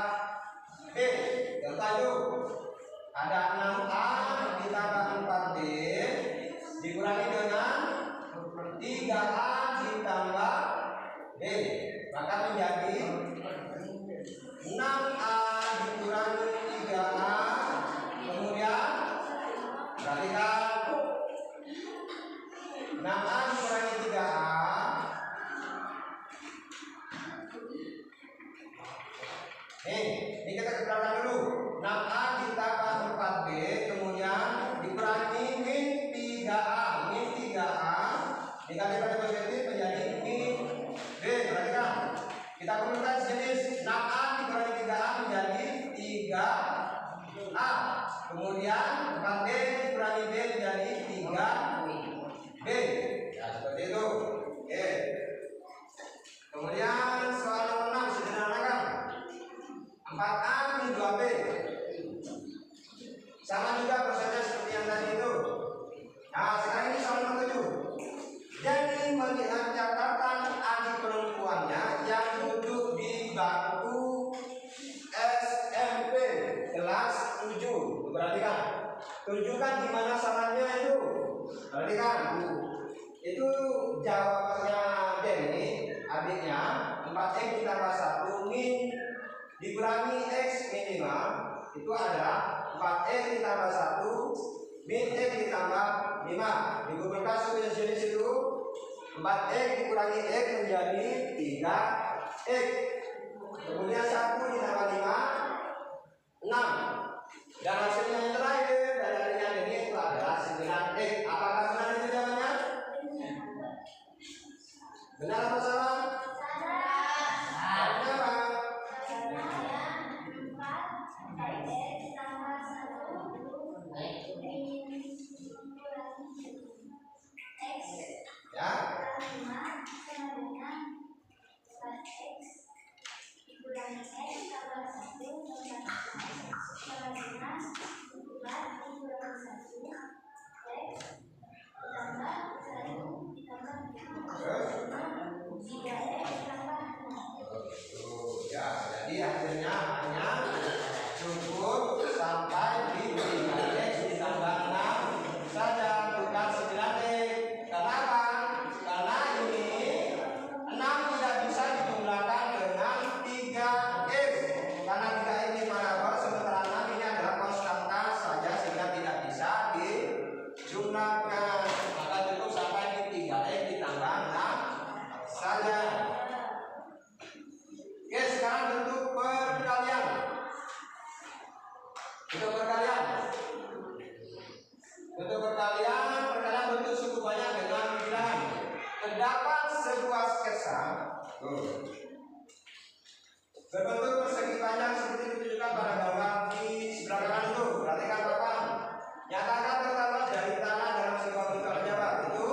B. Tertajuk. Ada 6A ditambah 4B dikurangi dengan 3A ditambah B. Maka menjadi 6A dikurangi 3A. Kemudian perhatikan 6A dikurangi 3A. Ini kita kerjakan dulu. 6A ditambah 4B kemudian dikurangi min 3A. Min 3A dikali pada positif menjadi min B. Perhatikan. Kita kumpulkan sejenis 6A dikurangi 3A menjadi 3A. Kemudian 4B dikurangi B menjadi 3B. masalahnya itu. Perhatikan, itu jawabannya Denny, adiknya 4x ditambah 1 min dikurangi x minimal itu adalah 4x ditambah 1 min x ditambah 5. Dikumpulkan semua jenis itu 4x dikurangi x menjadi 3x. Kemudian 1 ditambah 5 6. Dan hasilnya yang terakhir dari adiknya Denny itu adalah 9x. Apakah benar itu jawabannya? Benar atau salah? Jadi hasilnya hanya cukup sampai di 3x ditambah 6 saja, bukan 9x. Kenapa? Karena ini 6 tidak bisa dijumlahkan dengan 3x. Karena 3 ini variabel, sementara 6 ini adalah konstanta saja sehingga tidak bisa dijumlahkan. Maka cukup sampai di 3x ditambah 6 saja. Oke, sekarang bentuk perkalian. Bentuk perkalian. Perkalian bentuk suku banyak dengan bilangan. Terdapat sebuah sketsa berbentuk persegi panjang seperti ditunjukkan pada gambar di sebelah kanan itu. Perhatikan Bapak. Nyatakan tata dari tanah dalam sebuah bentuk aljabar. Itu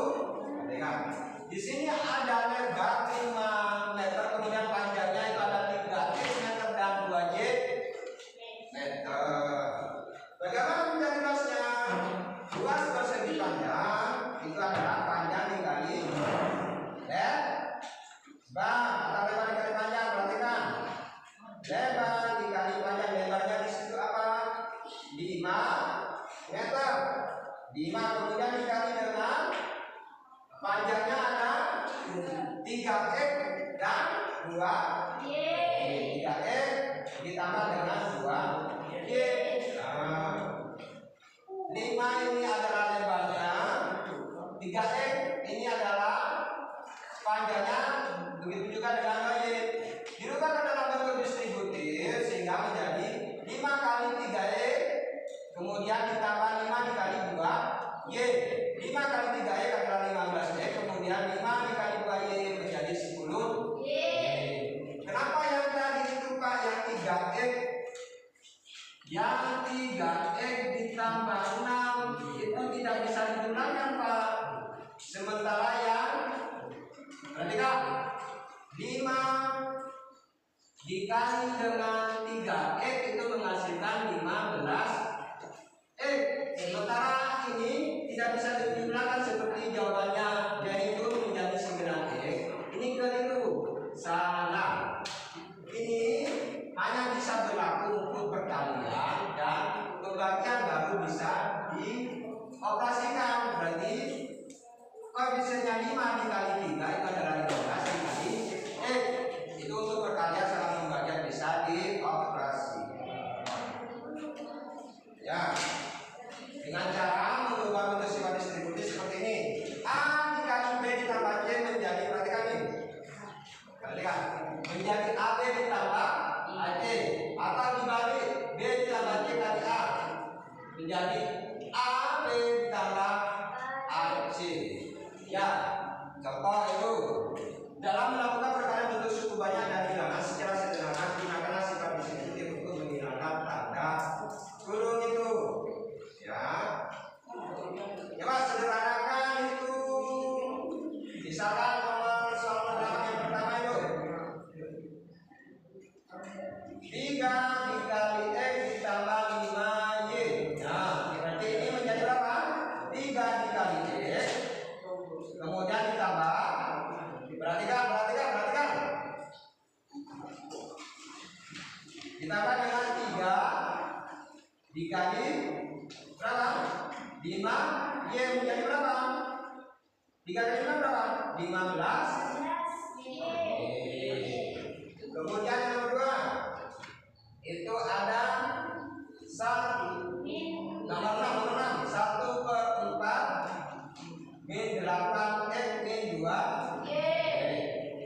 perhatikan. Di sini ada lebar 5 meter, kemudian panjangnya itu ada 3x meter dan 2y meter. Bagaimana menjadi luasnya? Luas persegi panjang itu adalah panjang dikali lebar atau lebar dikali panjang. Perhatikan, lebar dikali panjang. Lebarnya di situ apa? 5 meter. 5 kemudian dikali dengan panjangnya ada 3x dan 2y. 3x ditambah dengan 2y. 5 ini adalah lebarnya, 3x ini adalah panjangnya, begitu juga dengan y. Dirupakan dalam bentuk distributif sehingga menjadi 5 kali 3x kemudian ditambah 5 dikali 2y. 5 kali 3y adalah 15y, kemudian 5 dikali 2y menjadi 10y. Kenapa yang tadi itu Pak, yang 3x? Yang 3x ditambah 6 itu tidak bisa dijumlahkan Pak. Sementara yang perhatikan 5 dikali dengan 3x itu menghasilkan 15x. Sementara ini tidak bisa dijumlahkan seperti jawabannya dan itu menjadi 9x. Ini keliru, salah. Ini hanya bisa berlaku untuk perkalian dan pembagian baru bisa dioperasikan. Berarti koefisiennya 5 dikali 3 itu adalah 15 dikali x. Itu untuk perkalian sama pembagian bisa dioperasi. Ya, dengan cara mengubah bentuk sifat distributif seperti ini. A dikali B ditambah C menjadi, perhatikan ini, perhatikan, menjadi AB ditambah AC, atau dibalik B ditambah C kali A menjadi AB ditambah AC. Ya, contoh itu dalam melakukan perkalian bentuk suku banyak dan bilangan secara sederhana gunakanlah sifat distributif untuk menghilangkan tanda kurung itu. Ya, coba sederhanakan itu. Misalkan soal pertama yang pertama itu 3 dikali x ditambah 5y. Nah, berarti ini menjadi berapa? 3 dikali x kemudian ditambah, perhatikan ditambah dengan 3 dikali berapa? 5 Y menjadi berapa? 3 kali 5 berapa? 15. Kemudian yang kedua itu ada 1 nomor 6 1/4 min 8 min 2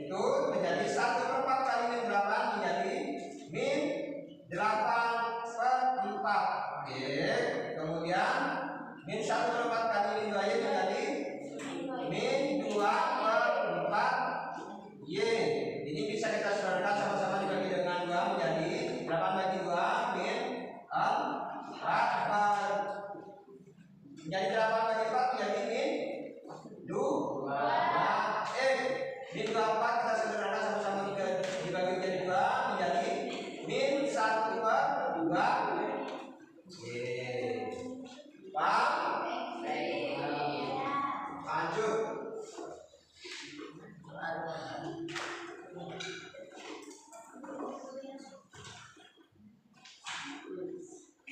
itu menjadi 1/4 kali min 8 menjadi min 8/4 kemudian min 1/4 kali min 2 menjadi min 2/4 Y. Ini bisa kita saudarakan sama-sama dibagi dengan 2 menjadi 8 bagi 2 min 4 menjadi 8 bagi 4 menjadi min 2 min 24 kita sederhana sama-sama dibagi menjadi 2 menjadi min 1/2 paham? Lanjut.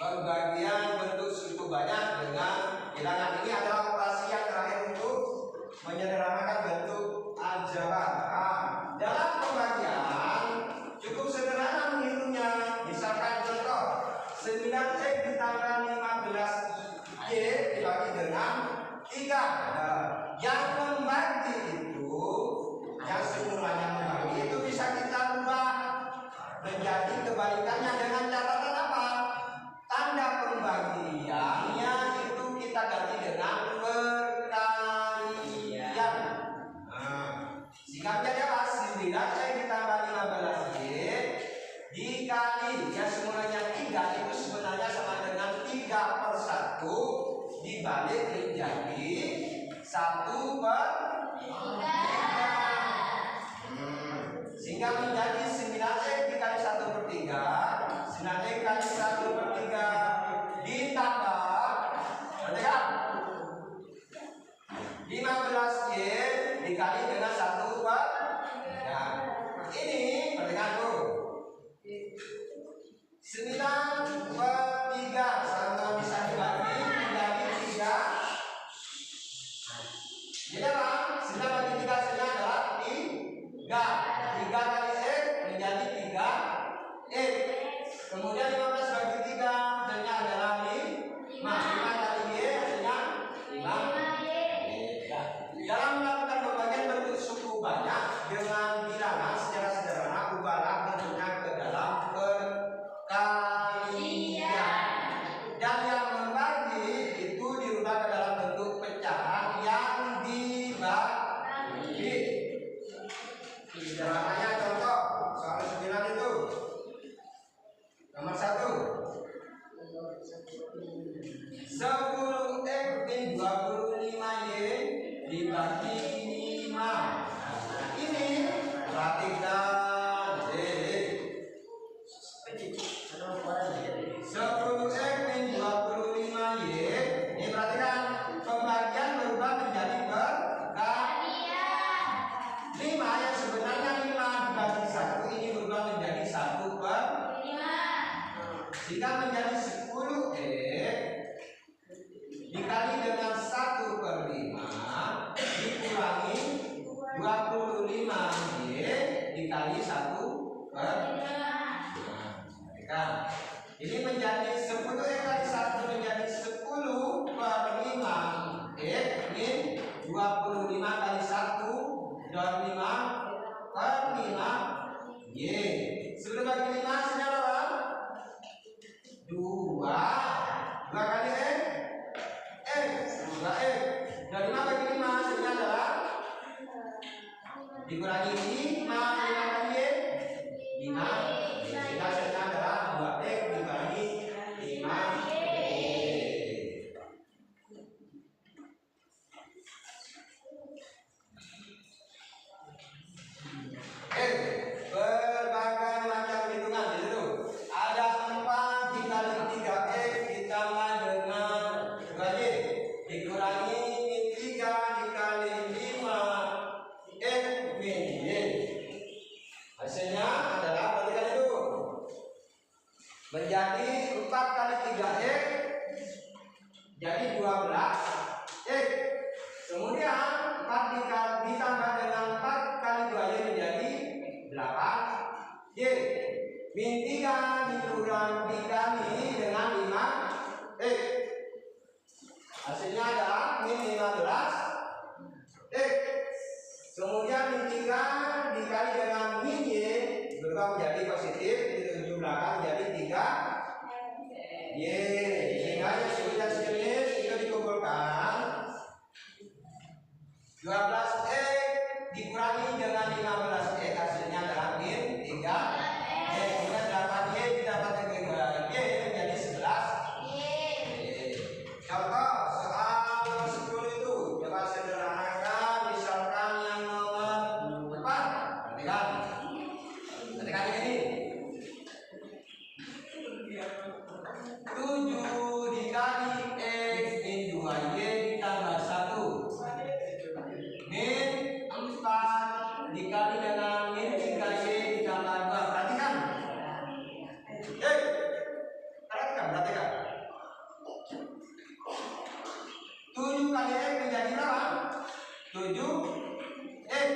Pembagian bentuk suku banyak dengan bilangan. Ini adalah operasi yang terakhir untuk menyederhanakan bentuk aljabar. Dalam pembagian cukup sederhana menghitungnya. Misalkan contoh 9X ditambah 15Y dibagi dengan 3. Yang membagi itu, yang semulanya membagi itu bisa kita rubah menjadi kebalikannya dengan catatan apa? Tanda pembagiannya itu kita ganti dengan perkalian. Sehingga menjadi apa? 9X ditambah 15Y dikali yang semulanya 3 itu sebenarnya sama dengan 3/1 dibalik menjadi 1/3. Sehingga menjadi 9X dikali 1/3 9X kali 1/3 ditambah 15Y dikali dengan 1/3. Ini perhatikan tuh 9/3 sama bisa dibagi menjadi 3. Jadi apa? 9 bagi 3 hasilnya adalah 3. 3 kali X menjadi 3X. Kemudian 15 bagi 3 hasilnya adalah 5. 5 kali Y hasilnya 5Y. Dalam melakukan pembagian bentuk suku banyak dengan bilangan secara sederhana, ubahlah bentuknya ke dalam perkalian. Dan yang membagi itu dirubah ke dalam bentuk pecahan yang dibagi. Sederhananya contoh soal 9 itu nomor 1 10X min 25Y dibagi 5. Nah, ini perhatikan 10X min 25Y ini perhatikan pembagian berubah menjadi perkalian. 5 yang sebenarnya 5 dibagi 1 ini berubah menjadi 1/5 sehingga menjadi 10X dikali dengan 1/5 dikurangi 25Y dikali 1/5. Ini menjadi 10X kali 1 menjadi 10/5X min 25 kali 1 dan 5/5Y. 10 bagi 5 hasilnya berapa? 2. 2 kali X 2X. Dan 5 bagi 5 hasilnya adalah dikurangi 5 kali Y 5. Sehingga hasilnya adalah 2X dibagi 5Y. Berbagai macam hitungan di situ. Ada 4 dikali 3X ditambah dengan 2Y dikurangi 3 dikali 5X min Y. Hasilnya adalah perhatikan itu min 15 X. Kemudian min 3 dikali dengan min Y berubah menjadi positif, di belakang menjadi 3 Y. Sehingga yang sudah sejenis itu dikumpulkan 12X dikurangi dengan 15X hasilnya adalah min 3 Y. Kemudian 8Y didapatkan dengan Y menjadi 11 Y. Contoh soal 10 itu coba sederhanakan, misalkan yang nomor 4. Perhatikan ini 7 dikali X min 2Y ditambah 1 min 4 dikali dengan min 3Y ditambah 2. Perhatikan. Perhatikan. 7 kali X menjadi berapa? 7 X.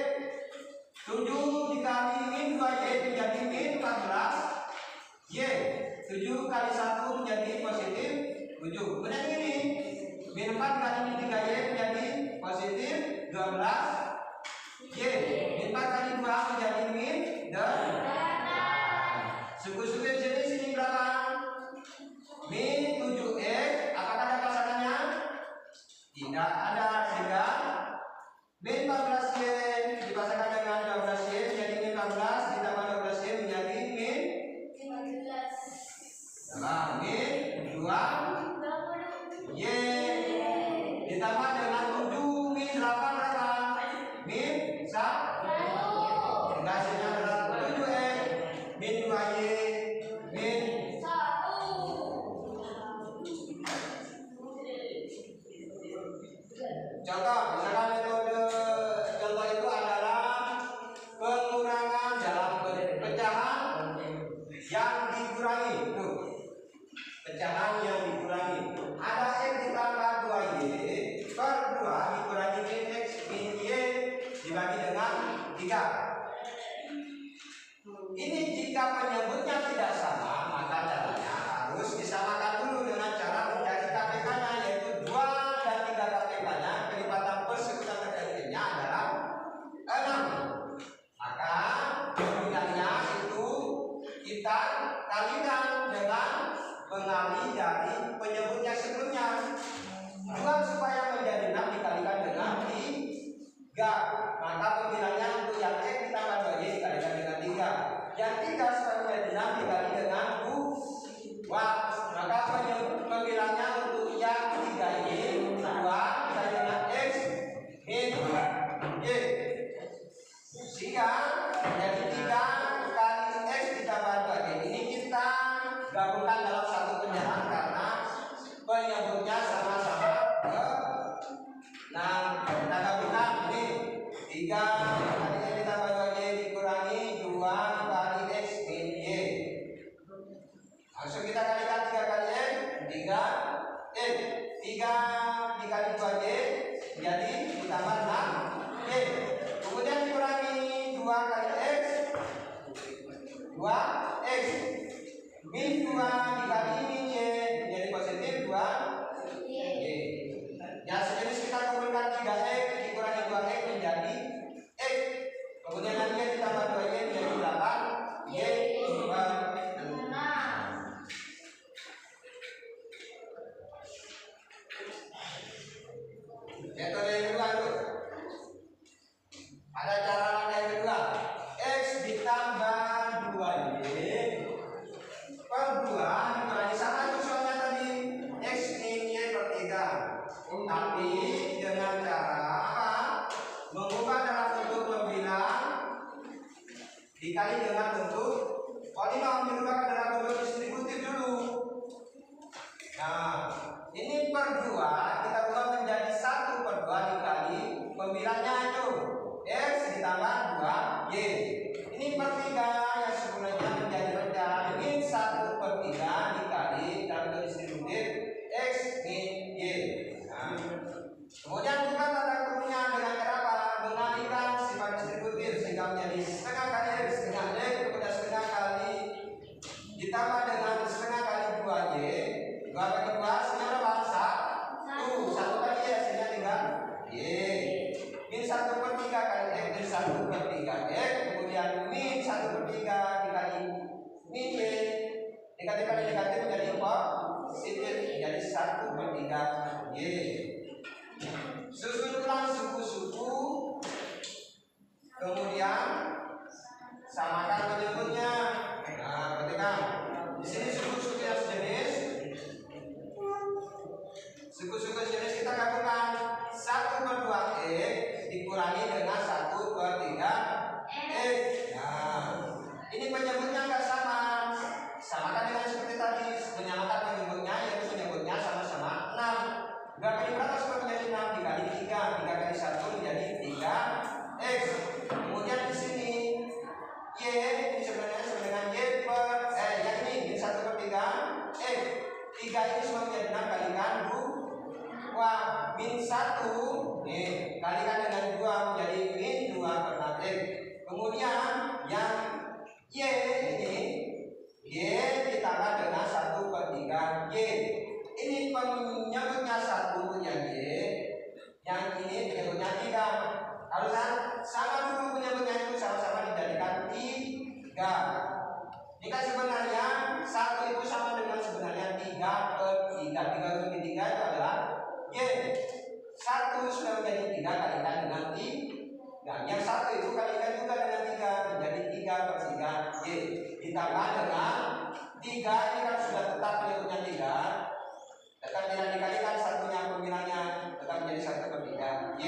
7 dikali min 2Y menjadi min 14 Y. 7 kali 1 menjadi positif 7. Kemudian ini min 4 kali min 3Y menjadi positif 12 Y. Min 4 kali 2 menjadi min 8. Suku-suku jenis ini berapa? Min 7X. Apakah ada pasangannya? Tidak ada. Sehingga min 14Y dipasangkan dengan 12Y menjadi min 14 ditambah 12Y menjadi min 15. Min 2 Y ditambah dengan 7 min 8 berapa? Min 1. Hasilnya adalah 7X min 2Y min 1. Contoh, misalkan metode contoh itu adalah pengurangan dalam pecahan yang dikurangi. Tuh, pecahan yang dikurangi. Ada X ditambah 2Y per 2 dikurangi min X min Y dibagi dengan 3. Ini jika penyebutnya tidak sama, maka caranya harus disamakan dulu dengan cara mencari KPK-nya, yaitu 2 dan 3 KPK-nya. Kelipatan persekutuan terkalinya adalah 6. Maka perbandingannya itu kita kalikan dengan pengali dari penyebutnya sebelumnya. 2 supaya menjadi 6 dikalikan dengan 3. Maka pembilangnya untuk yang X ditambah 2Y dikalikan dengan 3. Yang 3 supaya menjadi 6 dikali dengan 2. Maka pembilangnya untuk yang 3Y 2 dikali dengan X min Y. Sehingga menjadi 3 kali X ditambah 2Y. Ini kita gabungkan dalam satu penjelasan karena penyebutnya sama-sama ke. Nah, kita gabungkan ini 3 kali X ditambah 2Y dikurangi 2 kali X min Y. Langsung kita kalikan 3 kali X 3 dikali 2Y jadi ditambah 6 Y. Kemudian dikurangi 2 kali X 2X min 2 dikali min Y menjadi positif 2Y. Yang sejenis kita kumpulkan 3X dikurangi 2X menjadi X. Kemudian nanti ditambah 2Y menjadi 8Y per 6. Metode yang kedua itu ada cara langkah yang kedua. X ditambah 2Y per 2 dikurangi sama itu soalnya tadi X min Y per 3. Tapi dengan cara apa? Mengubah dalam bentuk pembilang dikali dengan bentuk polinom, dirubah dalam bentuk distributif dulu. Nah, ini per 2 kita ubah menjadi 1 per 2 dikali pembilangnya itu X ditambah 2Y. Ini per 3 yang sebenarnya menjadi pecahan min 1 per 3 dikali dalam bentuk distributif X min Y. Nah, kemudian bukan tanda kurungnya dengan cara apa? Mengalihkan sifat distributif sehingga menjadi setengah kali X setengah Y, kemudian setengah kali ditambah dengan setengah kali 2Y. 2 bagi 2 1 nih kalikan dengan 2 menjadi min 2 per 6 X. Kemudian yang Y ini Y ditambah dengan 1 per 3 Y. Ini penyebutnya 1 yang Y, yang ini penyebutnya 3. Harusnya sama dulu penyebutnya itu sama-sama dijadikan 3. Ini kan sebenarnya 1 itu sama dengan sebenarnya 3 per 3. 3 per 3 itu adalah Y. 1 sudah menjadi 3 kalikan dengan 3. Yang 1 itu kalikan juga dengan 3 menjadi 3 per 3 Y. Ditambah dengan 3 ini kan sudah tetap penyebutnya 3. Tetap tidak dikalikan satunya pembinanya, tetap menjadi 1 per 3 Y.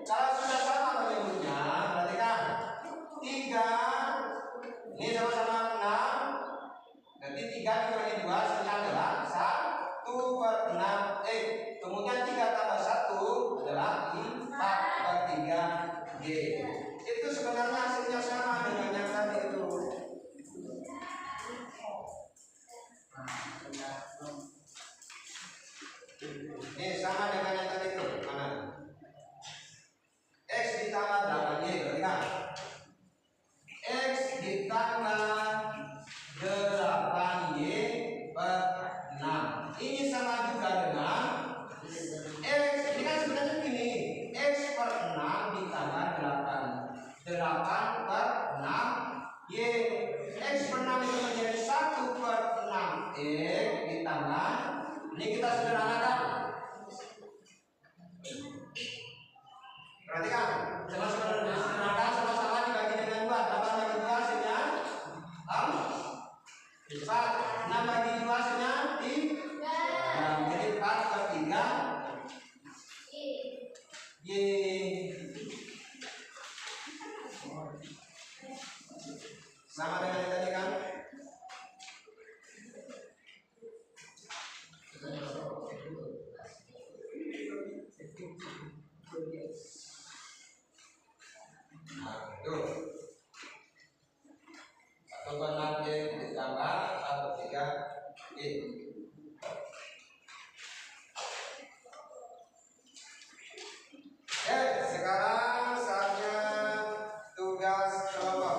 Kalau sudah sama penyebutnya, berarti kan 3 ini sama-sama 6. Nanti 3 dikurangi 2 hasilnya adalah 1 per 6 X. Kemudian 3 tambah 1 adalah 4 per 3 Y. Itu sebenarnya hasilnya sama dengan yang tadi itu. Ini sama dengan yang tadi itu. Mana? X ditambah 8Y, berarti kan? X ditambah 8Y per 6. Ini sama juga dengan X. Ini kan sebenarnya gini, X per 6 ditambah 8 per 6 Y. X per 6 itu menjadi 1 per 6 X ditambah, ini kita sederhanakan. Perhatikan, sederhanakan sama-sama dibagi dengan 2. 8 bagi 2 hasilnya 4. 6 bagi 2 hasilnya 3. Jadi 4 per 3 Y. Sama dengan yang tadi kan? Nah, itu 1 per 6 Y ditambah 4 per 3 Y. Sekarang saatnya tugas kelompok.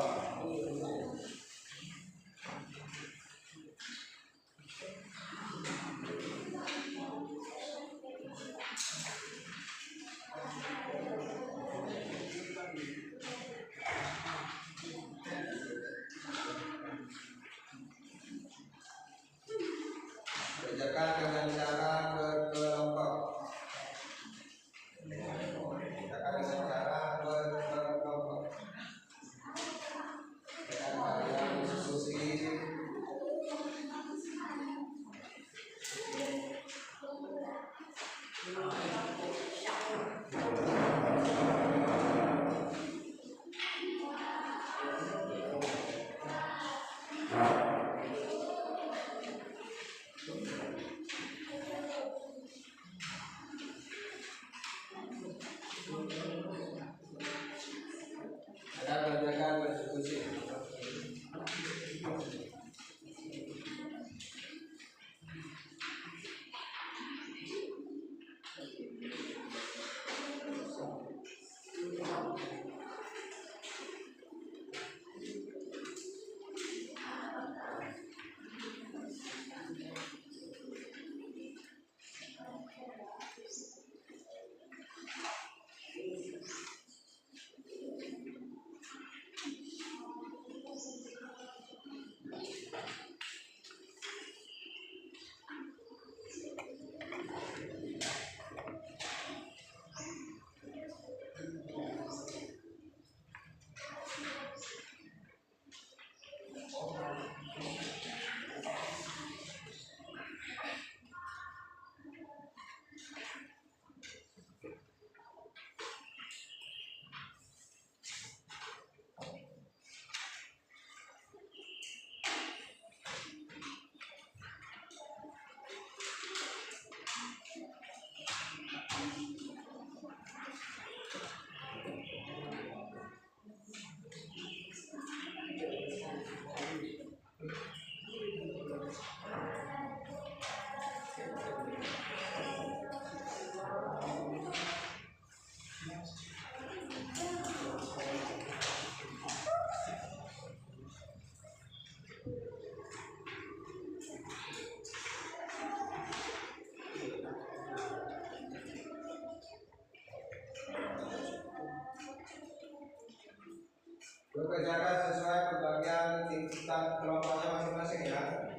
Bekerjakan sesuai pembagian tingkat kelompoknya masing-masing ya.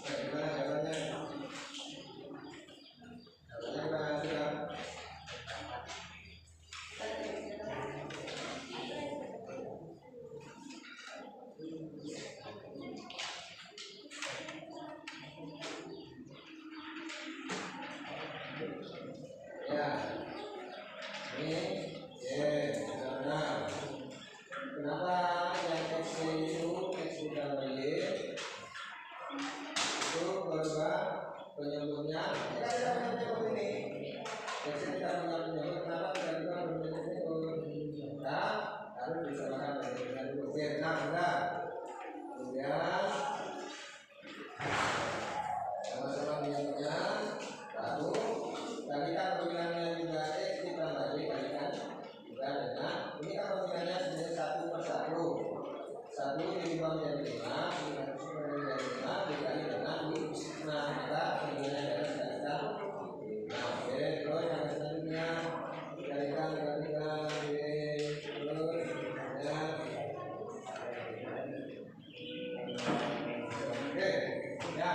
Gimana jawabannya? Jawabannya gimana sudah? Ya, ini benar. Kenapa yang X itu X ditambah Y itu berubah penyebutnya? Ya, penyebut ini. X tidak punya penyebut, kenapa tidak juga penyebut itu? Nah, harus disamakan dengan dulu. Oke, benar. Kemudian sama-sama penyebutnya. Lalu kalikan pemilihannya juga X ditambah Y kalikan juga dengan ini kan pemilihannya sebenarnya 1/1. 1 diubah menjadi 5, 5 menjadi 5 dikali dengan 5, maka pemilihannya adalah dikalikan 5. Oke, terus yang selanjutnya dikalikan dengan 3 terus ya. Oke, ya.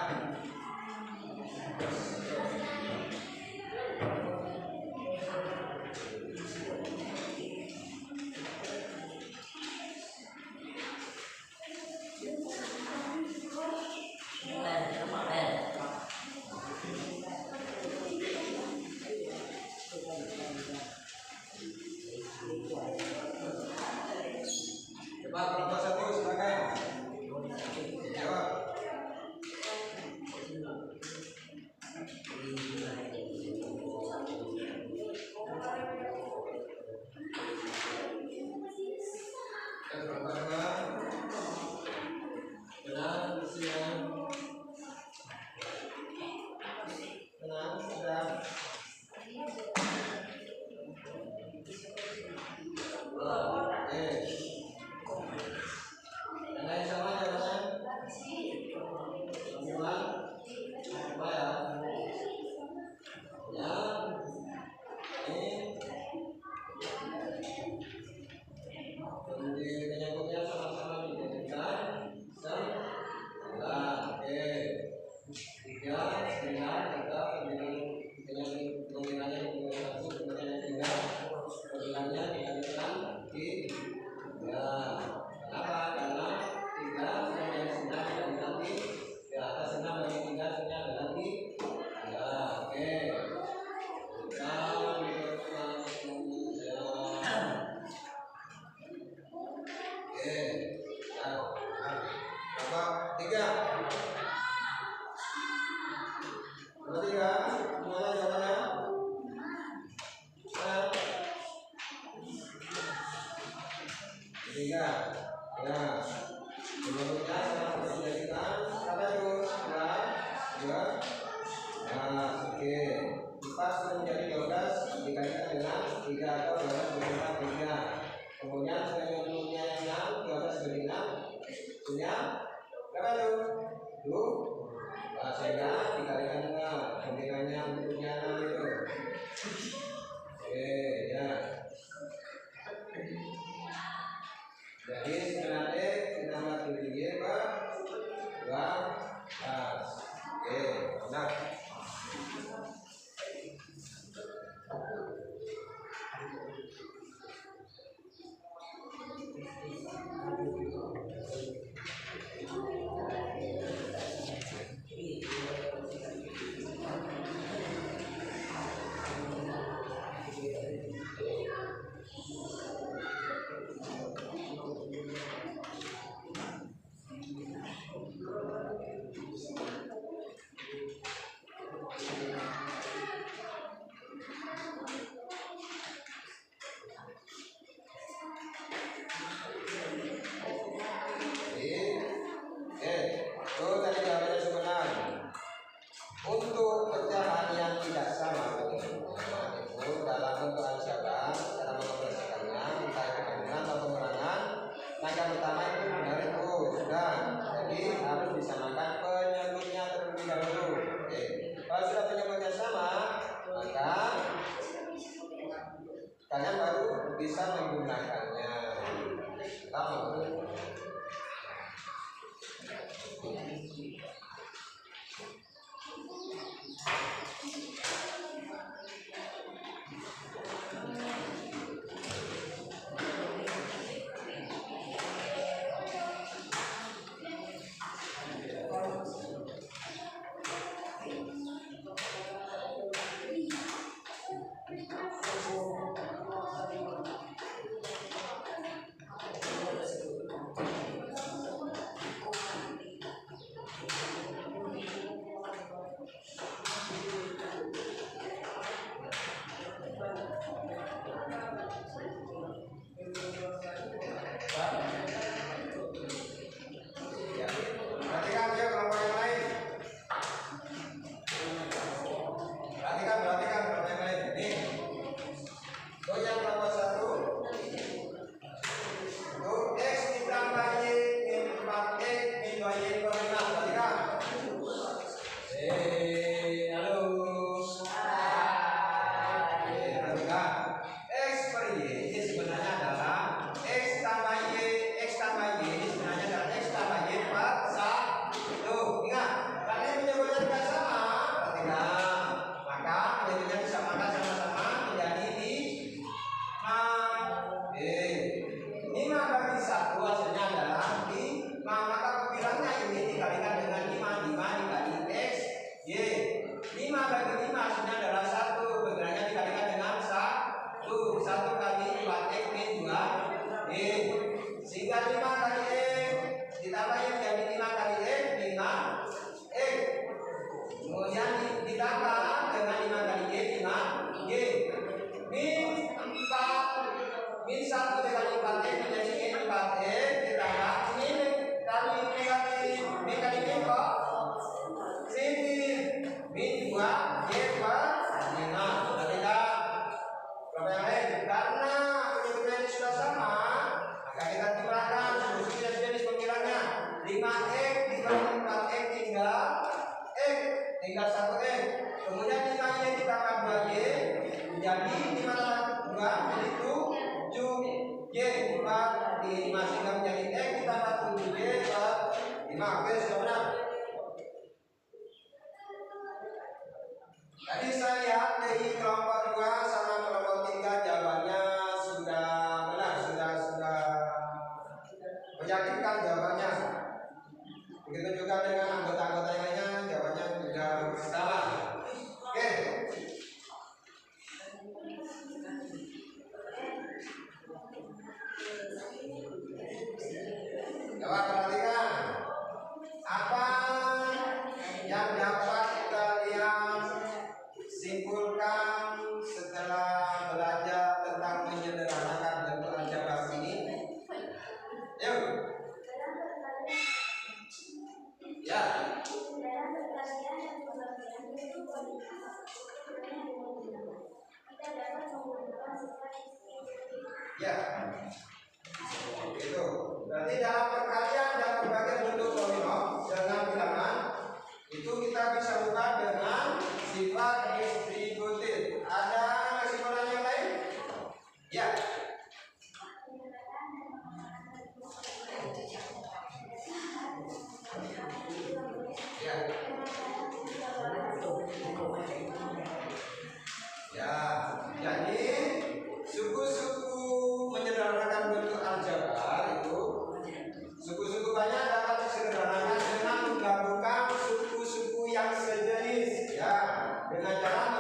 Coba kelompok 1 silakan. Jawab. Kelompok 2. Benar, siang. Tenang, sudah. Oke. Yang lain sama jawabannya? Semua? Semua ya? Ya. Ini. Kemudian penyebutnya sama-sama dijadikan 9. Oke. 3, 9, tetap pemilihannya dikumpulkan 1, kemudian yang 3 pemilihannya dikalikan 3. Kenapa? Karena 3 sudah dari 9 dikalikan di atas 6 bagi 3 sudah ada lagi 3. Oke. Oke. Berapa? 3. Nomor 3, gimana jawabannya? Nah, 3. Ya. Menurutnya sama dijadikan apa itu? 2. Nah, oke. 4 sudah menjadi 12 dikalikan dengan 3 atau 12 berjumlah 3. Kemudian penyebutnya yang 6, 12 bagi 6 punya berapa itu? 2. Nah, sehingga dikalikan dengan pemilihannya bentuknya 6 itu. Oke, ya. Jadi 9X ditambah 7Y ke 12. Oke, benar. kalian baru bisa menggunakannya. Pertama, tinggal 1 X, kemudian 5Y ditambah 2Y menjadi 5 2 jadi 7Y 4 di 5 sehingga menjadi X ditambah 7Y per 5. Oke, sudah benar. Tadi saya lihat dari kelompok 2 sama kelompok 3 jawabannya sudah benar, sudah meyakinkan jawabannya. Begitu juga dengan anggota-anggota yang lainnya jawabannya juga sama. Oke. Coba perhatikan apa yang dapat kalian simpulkan setelah belajar tentang menyederhanakan bentuk aljabar ini. Yuk. Ya. Ya. Itu. Berarti dalam perkalian dan berbagai bentuk polinom dengan bilangan itu kita bisa buka dengan sifat distributif. Ada kesimpulan yang lain? Ya. Ya, jadi suku-suku menyederhanakan bentuk aljabar itu suku-suku banyak dapat disederhanakan dengan menggabungkan suku-suku yang sejenis ya dengan cara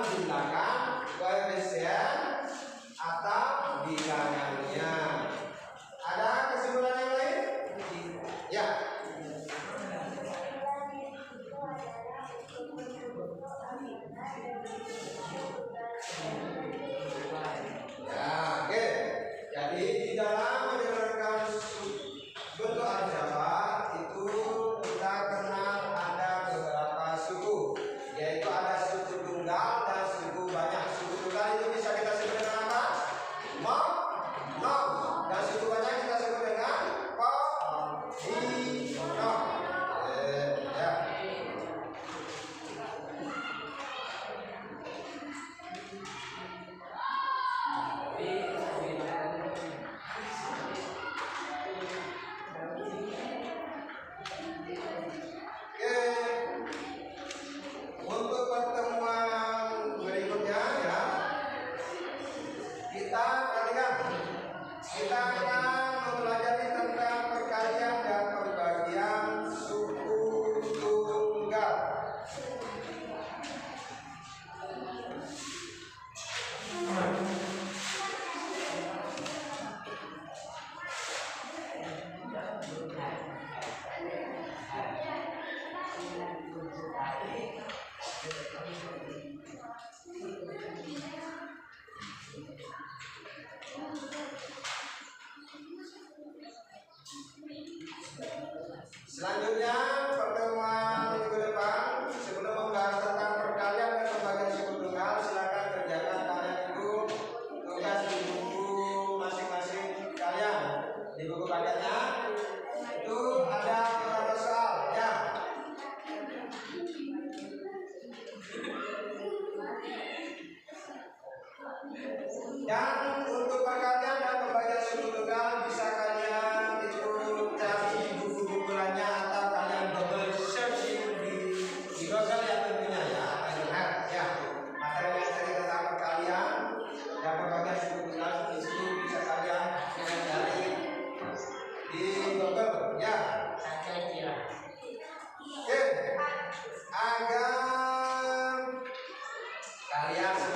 Kalian